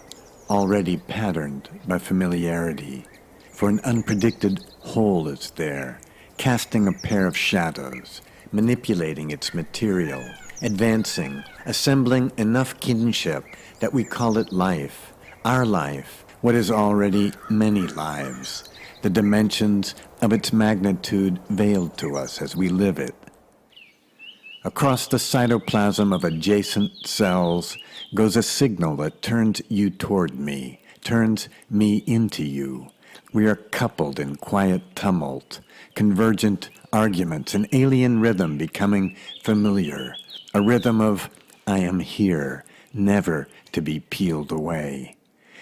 already patterned by familiarity, for an unpredicted whole is there, casting a pair of shadows, manipulating its material, advancing, assembling enough kinship that we call it life, our life, what is already many lives, the dimensions of its magnitude veiled to us as we live it. Across the cytoplasm of adjacent cells goes a signal that turns you toward me, turns me into you. We are coupled in quiet tumult, convergent arguments, an alien rhythm becoming familiar, a rhythm of I am here, never to be peeled away.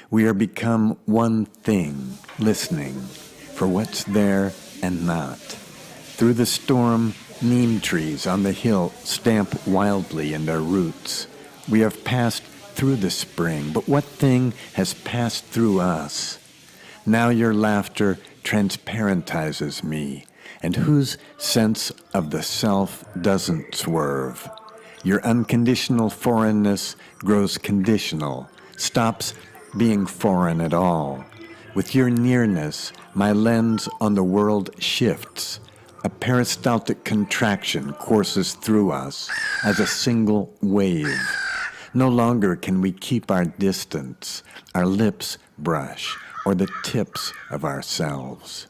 We are become one thing, listening for what's there and not. Through the storm, neem trees on the hill stamp wildly in their roots. We have passed through the spring, but what thing has passed through us? Now your laughter transparentizes me, and whose sense of the self doesn't swerve? Your unconditional foreignness grows conditional, stops being foreign at all. With your nearness, my lens on the world shifts. A peristaltic contraction courses through us as a single wave. No longer can we keep our distance, our lips brush, or the tips of ourselves.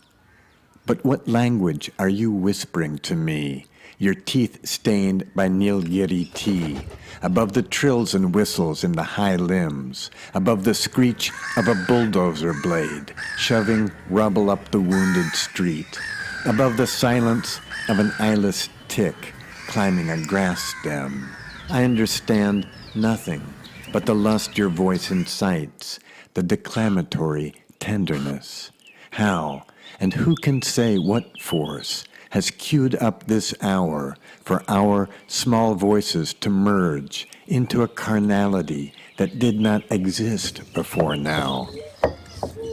But what language are you whispering to me, your teeth stained by Nilgiri tea, above the trills and whistles in the high limbs, above the screech of a bulldozer blade, shoving rubble up the wounded street, above the silence of an eyeless tick climbing a grass stem? I understand nothing but the lust your voice incites, the declamatory tenderness. How and who can say what force has queued up this hour for our small voices to merge into a carnality that did not exist before now?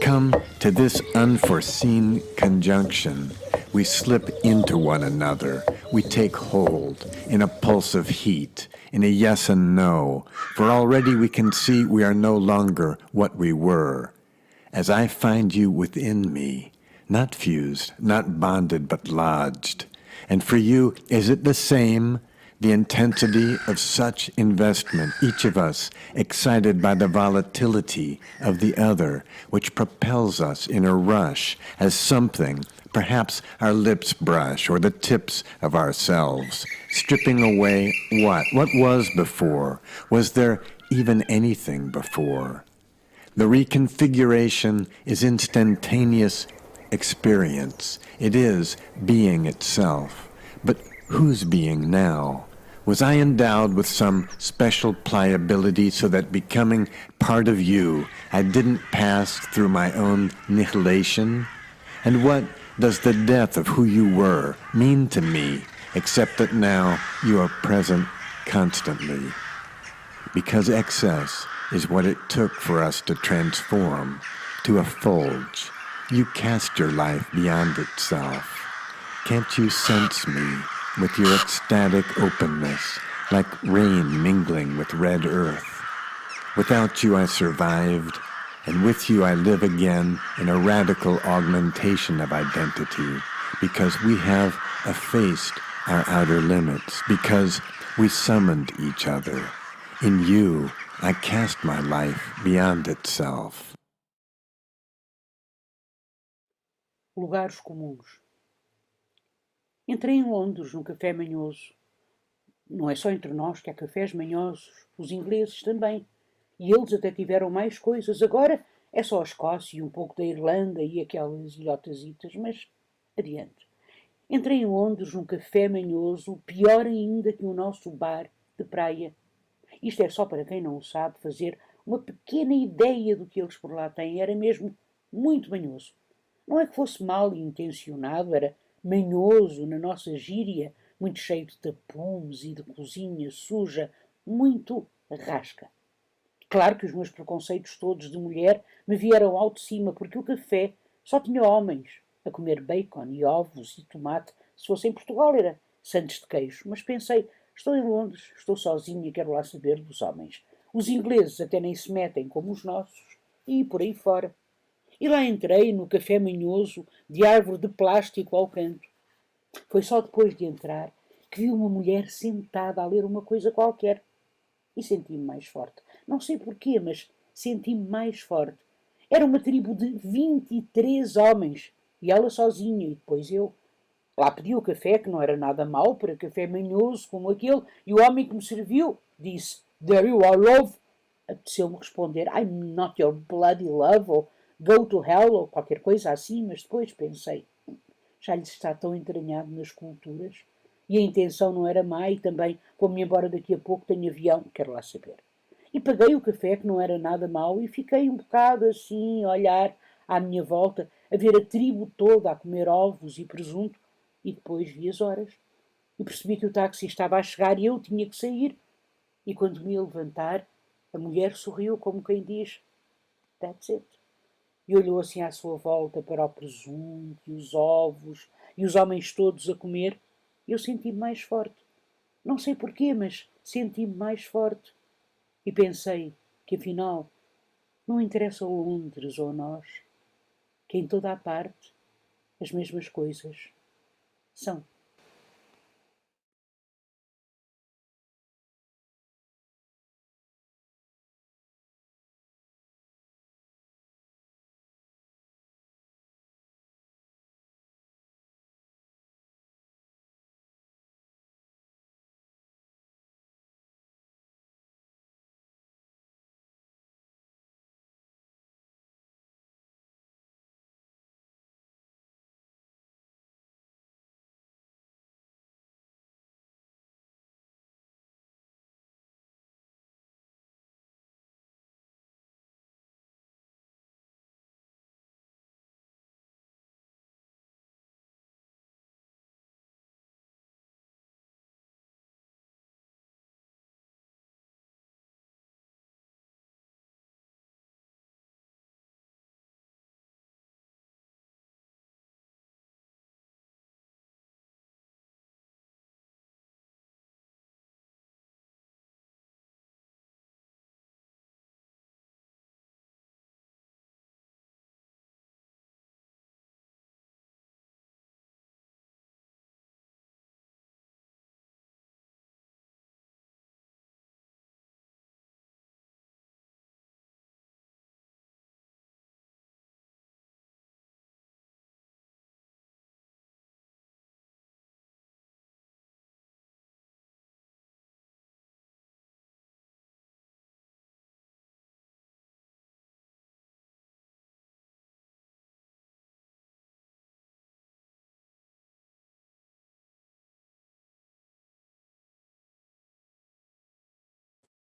Come to this unforeseen conjunction. We slip into one another. We take hold in a pulse of heat, in a yes and no, for already we can see we are no longer what we were. As I find you within me, not fused, not bonded, but lodged. And for you, is it the same? The intensity of such investment, each of us excited by the volatility of the other, which propels us in a rush as something, perhaps our lips brush or the tips of ourselves, stripping away what? What was before? Was there even anything before? The reconfiguration is instantaneous experience. It is being itself. But whose being now? Was I endowed with some special pliability so that becoming part of you, I didn't pass through my own nihilation? And what does the death of who you were mean to me, except that now you are present constantly? because excess is what it took for us to transform to a fulge. You cast your life beyond itself. Can't you sense me with your ecstatic openness, like rain mingling with red earth? Without you I survived, and with you I live again in a radical augmentation of identity, because we have effaced our outer limits, because we summoned each other. In you, I cast my life beyond itself. Lugares comuns. Entrei em Londres, num café manhoso. Não é só entre nós que há cafés manhosos, os ingleses também. E eles até tiveram mais coisas. Agora é só a Escócia e um pouco da Irlanda e aquelas ilhotazitas, mas adiante. Entrei em Londres num café manhoso, pior ainda que o nosso bar de praia. Isto é só para quem não sabe fazer uma pequena ideia do que eles por lá têm. Era mesmo muito manhoso. Não é que fosse mal intencionado, era manhoso na nossa gíria, muito cheio de tapumes e de cozinha suja, muito rasca. Claro que os meus preconceitos todos de mulher me vieram ao de cima, porque o café só tinha homens a comer bacon e ovos e tomate. Se fosse em Portugal era sandes de queijo. Mas pensei, estou em Londres, estou sozinha e quero lá saber dos homens. Os ingleses até nem se metem como os nossos. E por aí fora. E lá entrei no café manhoso de árvore de plástico ao canto. Foi só depois de entrar que vi uma mulher sentada a ler uma coisa qualquer. E senti-me mais forte. Não sei porquê, mas senti-me mais forte. Era uma tribo de 23 homens. E ela sozinha, e depois eu. Lá pedi o café, que não era nada mau para café manhoso como aquele, e o homem que me serviu disse, "There you are, love." Apeteceu-me responder, "I'm not your bloody love," ou "Go to hell," ou qualquer coisa assim, mas depois pensei, já lhe está tão entranhado nas culturas. E a intenção não era má, e também vou-me embora daqui a pouco, tenho avião, quero lá saber. E paguei o café, que não era nada mau, e fiquei um bocado assim, a olhar à minha volta, a ver a tribo toda a comer ovos e presunto, e depois vi as horas. E percebi que o táxi estava a chegar e eu tinha que sair. E quando me ia levantar, a mulher sorriu como quem diz, "That's it." E olhou assim à sua volta para o presunto e os ovos e os homens todos a comer. E eu senti-me mais forte. Não sei porquê, mas senti-me mais forte. E pensei que, afinal, não interessa o Londres ou nós, que em toda a parte as mesmas coisas são.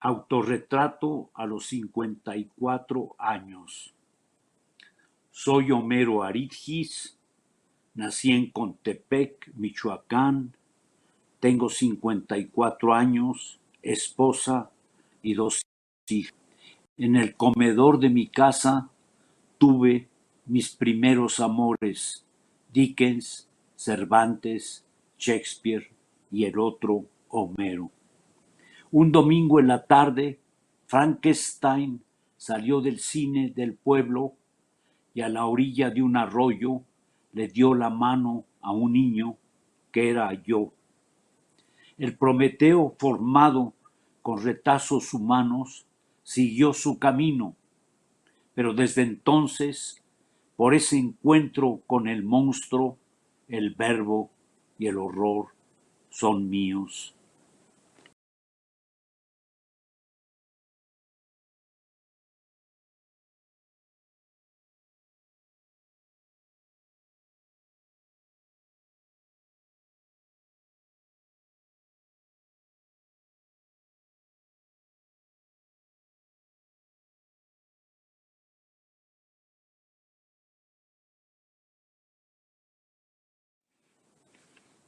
Autorretrato a los 54 años. Soy Homero Aridjis, nací en Contepec, Michoacán, tengo 54 años, esposa, y 2 hijas. En el comedor de mi casa tuve mis primeros amores, Dickens, Cervantes, Shakespeare y el otro Homero. Un domingo en la tarde, Frankenstein salió del cine del pueblo y a la orilla de un arroyo le dio la mano a un niño que era yo. El Prometeo formado con retazos humanos siguió su camino, pero desde entonces, por ese encuentro con el monstruo, el verbo y el horror son míos.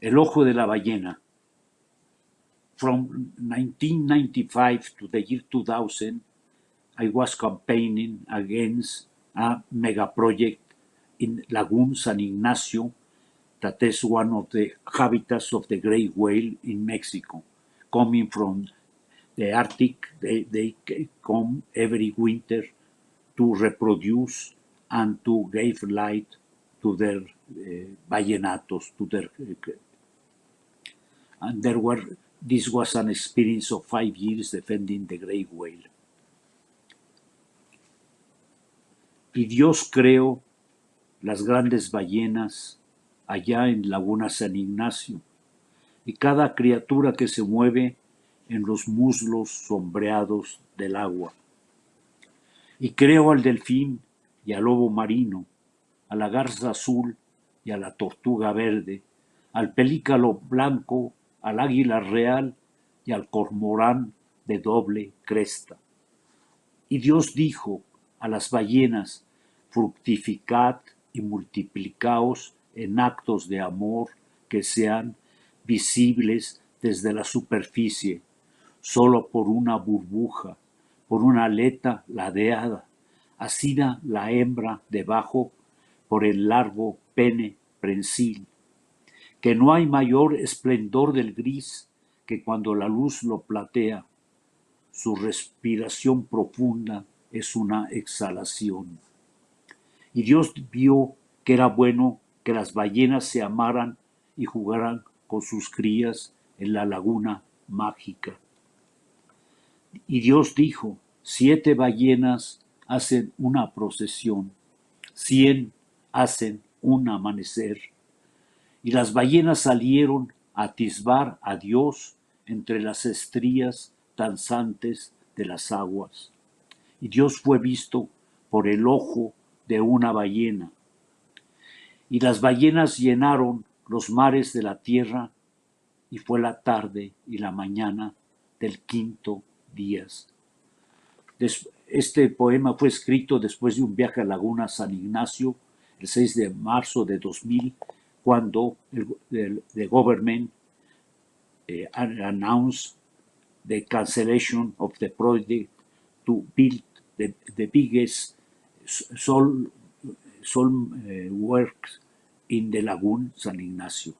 El ojo de la ballena. From 1995 to the year 2000, I was campaigning against a mega project in Lagoon San Ignacio that is one of the habitats of the gray whale in Mexico. Coming from the Arctic, they come every winter to reproduce and to give light to their ballenatos, to their and this was an experience of 5 years defending the gray whale. Y Dios creó las grandes ballenas allá en Laguna San Ignacio, y cada criatura que se mueve en los muslos sombreados del agua. Y creó al delfín y al lobo marino, a la garza azul y a la tortuga verde, al pelícano blanco, al águila real y al cormorán de doble cresta. Y Dios dijo a las ballenas: fructificad y multiplicaos en actos de amor que sean visibles desde la superficie, solo por una burbuja, por una aleta ladeada, asida la hembra debajo por el largo pene prensil, que no hay mayor esplendor del gris que cuando la luz lo platea. Su respiración profunda es una exhalación. Y Dios vio que era bueno que las ballenas se amaran y jugaran con sus crías en la laguna mágica. Y Dios dijo: 7 ballenas hacen una procesión, 100 hacen un amanecer. Y las ballenas salieron a atisbar a Dios entre las estrías danzantes de las aguas. Y Dios fue visto por el ojo de una ballena. Y las ballenas llenaron los mares de la tierra, y fue la tarde y la mañana del 5.º día. Este poema fue escrito después de un viaje a Laguna San Ignacio, el 6 de marzo de 2000, cuando the government announced the cancellation of the project to build the biggest salt works in the lagoon San Ignacio.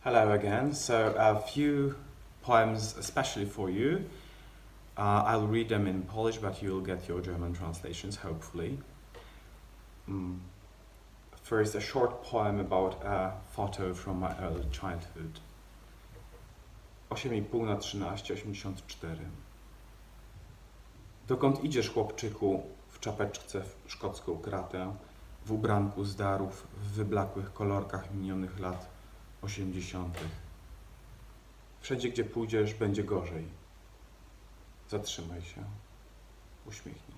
Hello again. So a few poems especially for you. I'll read them in Polish, but you'll get your German translations, hopefully. First, a short poem about a photo from my early childhood. 8,5 na 13,84. Dokąd idziesz, chłopczyku, w czapeczce w szkocką kratę, w ubranku z darów, w wyblakłych kolorkach minionych lat 80. Wszędzie, gdzie pójdziesz, będzie gorzej. Zatrzymaj się. Uśmiechnij.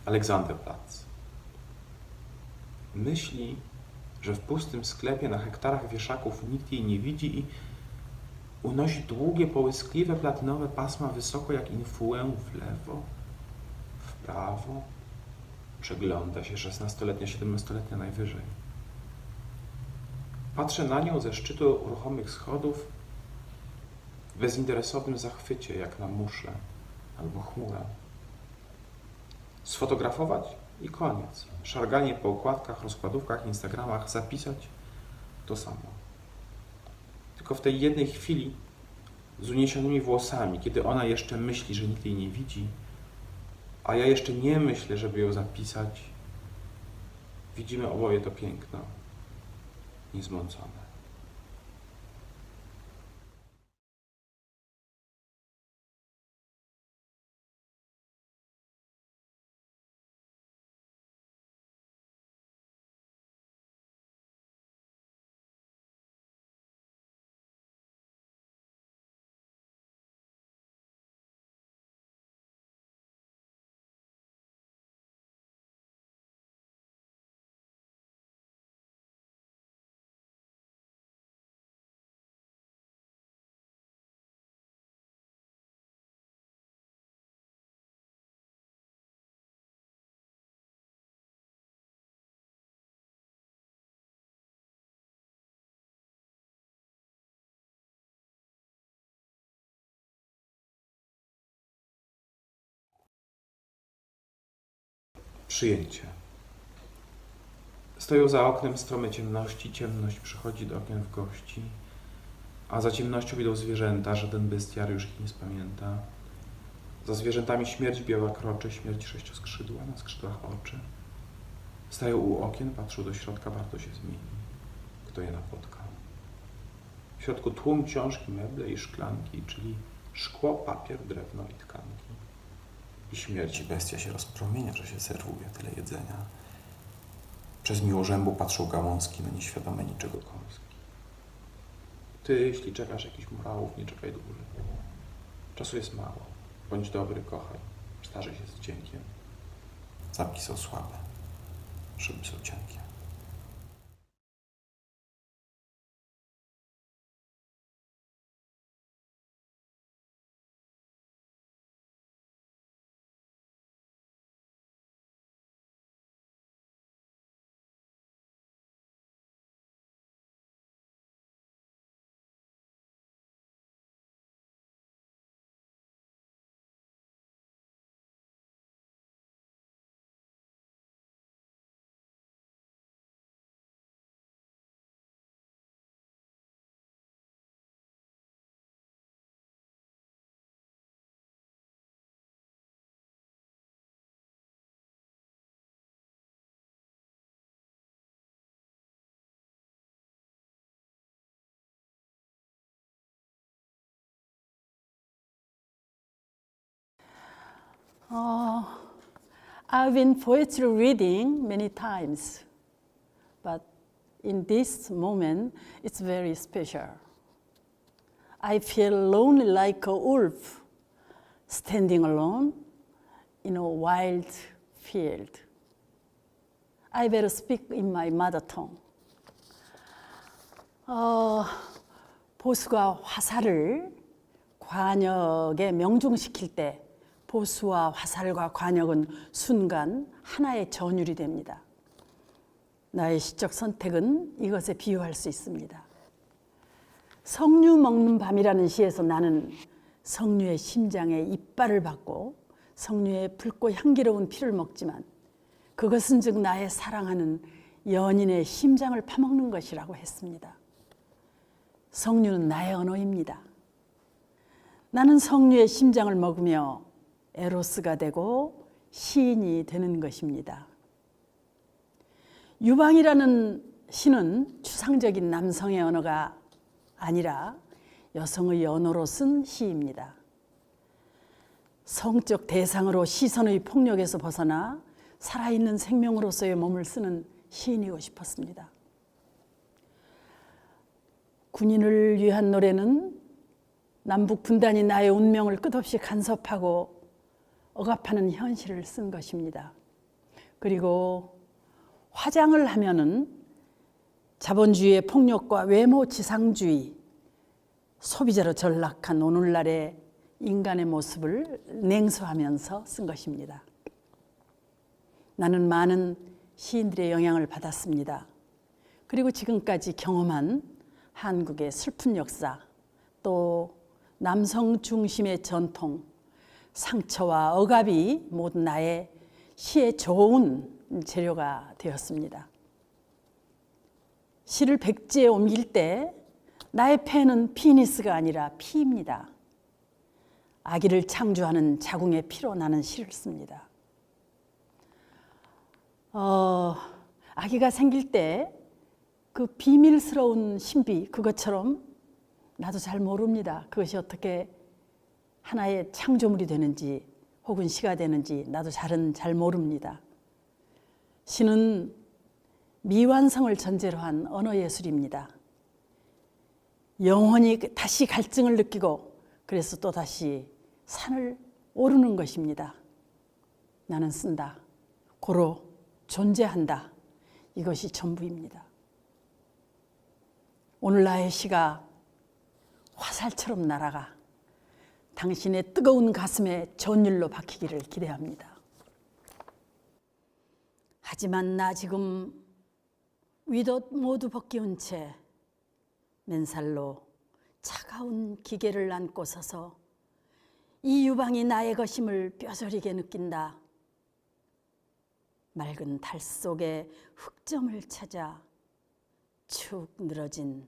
Aleksanderplatz. Myśli, że w pustym sklepie na hektarach wieszaków nikt jej nie widzi i unosi długie, połyskliwe, platynowe pasma wysoko jak infułę w lewo, w prawo. Przegląda się 16-letnia, 17-letnia najwyżej. Patrzę na nią ze szczytu ruchomych schodów w bezinteresownym zachwycie, jak na muszlę albo chmurę. Sfotografować i koniec. Szarganie po okładkach, rozkładówkach, Instagramach, zapisać to samo. Tylko w tej jednej chwili z uniesionymi włosami, kiedy ona jeszcze myśli, że nikt jej nie widzi, a ja jeszcze nie myślę, żeby ją zapisać, widzimy oboje to piękno, niezmącone. Przyjęcie. Stoją za oknem strome ciemności, ciemność przychodzi do okien w gości, a za ciemnością idą zwierzęta, żaden bestiar już ich nie spamięta. Za zwierzętami śmierć biała kroczy, śmierć sześcioskrzydła, na skrzydłach oczy. Stają u okien, patrzą do środka, warto się zmieni. Kto je napotkał? W środku tłum, książki, meble i szklanki, czyli szkło, papier, drewno i tkanki. I śmierć i bestia się rozpromienia, że się serwuje tyle jedzenia. Przez miłożębu patrzą gałązki na nieświadome niczego kąski. Ty, jeśli czekasz jakichś morałów, nie czekaj dłużej. Czasu jest mało. Bądź dobry, kochaj. Starzej się z wdziękiem. Zamki są słabe. Szyby są cienkie. I've been poetry reading many times, but in this moment, it's very special. I feel lonely like a wolf, standing alone in a wild field. I better speak in my mother tongue. 보수가 화살을 관역에 명중시킬 때 보수와 화살과 관역은 순간 하나의 전율이 됩니다. 나의 시적 선택은 이것에 비유할 수 있습니다. 석류 먹는 밤이라는 시에서 나는 석류의 심장에 이빨을 받고 석류의 붉고 향기로운 피를 먹지만 그것은 즉 나의 사랑하는 연인의 심장을 파먹는 것이라고 했습니다. 석류는 나의 언어입니다. 나는 석류의 심장을 먹으며 에로스가 되고 시인이 되는 것입니다. 유방이라는 시는 추상적인 남성의 언어가 아니라 여성의 언어로 쓴 시입니다. 성적 대상으로 시선의 폭력에서 벗어나 살아있는 생명으로서의 몸을 쓰는 시인이고 싶었습니다. 군인을 위한 노래는 남북 분단이 나의 운명을 끝없이 간섭하고 억압하는 현실을 쓴 것입니다. 그리고 화장을 하면은 자본주의의 폭력과 외모 지상주의, 소비자로 전락한 오늘날의 인간의 모습을 냉소하면서 쓴 것입니다. 나는 많은 시인들의 영향을 받았습니다. 그리고 지금까지 경험한 한국의 슬픈 역사, 또 남성 중심의 전통, 상처와 억압이 모두 나의 시에 좋은 재료가 되었습니다. 시를 백지에 옮길 때 나의 펜은 피니스가 아니라 피입니다. 아기를 창조하는 자궁의 피로 나는 시를 씁니다. 아기가 생길 때 그 비밀스러운 신비, 그것처럼 나도 잘 모릅니다. 그것이 어떻게 하나의 창조물이 되는지 혹은 시가 되는지 나도 잘 모릅니다. 시는 미완성을 전제로 한 언어예술입니다. 영원히 다시 갈증을 느끼고 그래서 또다시 산을 오르는 것입니다. 나는 쓴다. 고로 존재한다. 이것이 전부입니다. 오늘 나의 시가 화살처럼 날아가 당신의 뜨거운 가슴에 전율로 박히기를 기대합니다. 하지만 나 지금 윗옷 모두 벗기운 채 맨살로 차가운 기계를 안고 서서 이 유방이 나의 것임을 뼈저리게 느낀다. 맑은 달 속에 흑점을 찾아 축 늘어진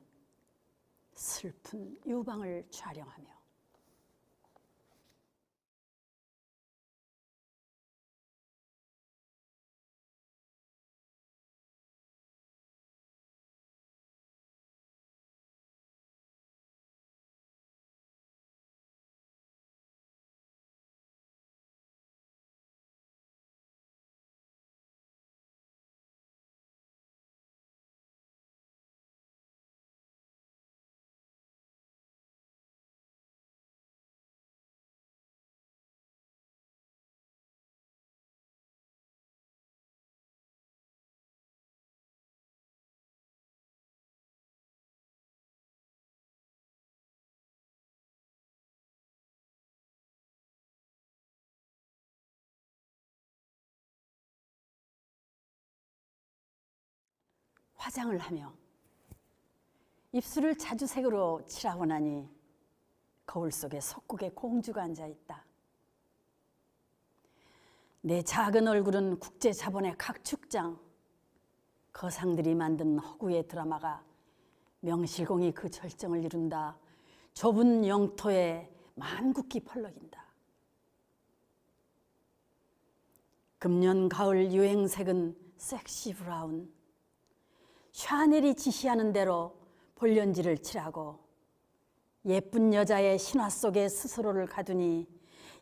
슬픈 유방을 촬영하며 화장을 하며 입술을 자주색으로 칠하고 나니 거울 속에 속국의 공주가 앉아있다. 내 작은 얼굴은 국제자본의 각축장, 거상들이 만든 허구의 드라마가 명실공히 그 절정을 이룬다. 좁은 영토에 만국기 펄럭인다. 금년 가을 유행색은 섹시 브라운. 샤넬이 지시하는 대로 볼련지를 칠하고 예쁜 여자의 신화 속에 스스로를 가두니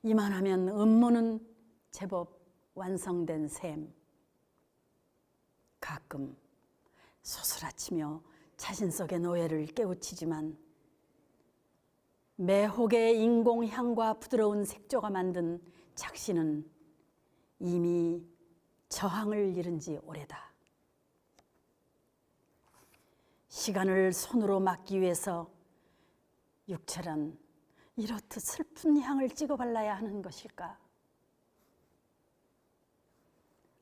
이만하면 음모는 제법 완성된 셈. 가끔 소스라치며 자신 속의 노예를 깨우치지만 매혹의 인공향과 부드러운 색조가 만든 작시는 이미 저항을 잃은 지 오래다. 시간을 손으로 막기 위해서 육체란 이렇듯 슬픈 향을 찍어 발라야 하는 것일까?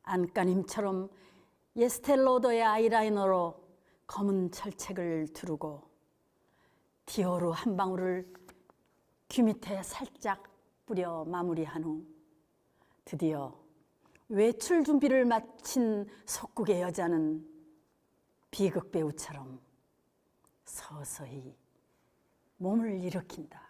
안간힘처럼 예스텔로더의 아이라이너로 검은 철책을 두르고 디오르 한 방울을 귀 밑에 살짝 뿌려 마무리한 후 드디어 외출 준비를 마친 속국의 여자는 비극 배우처럼 서서히 몸을 일으킨다.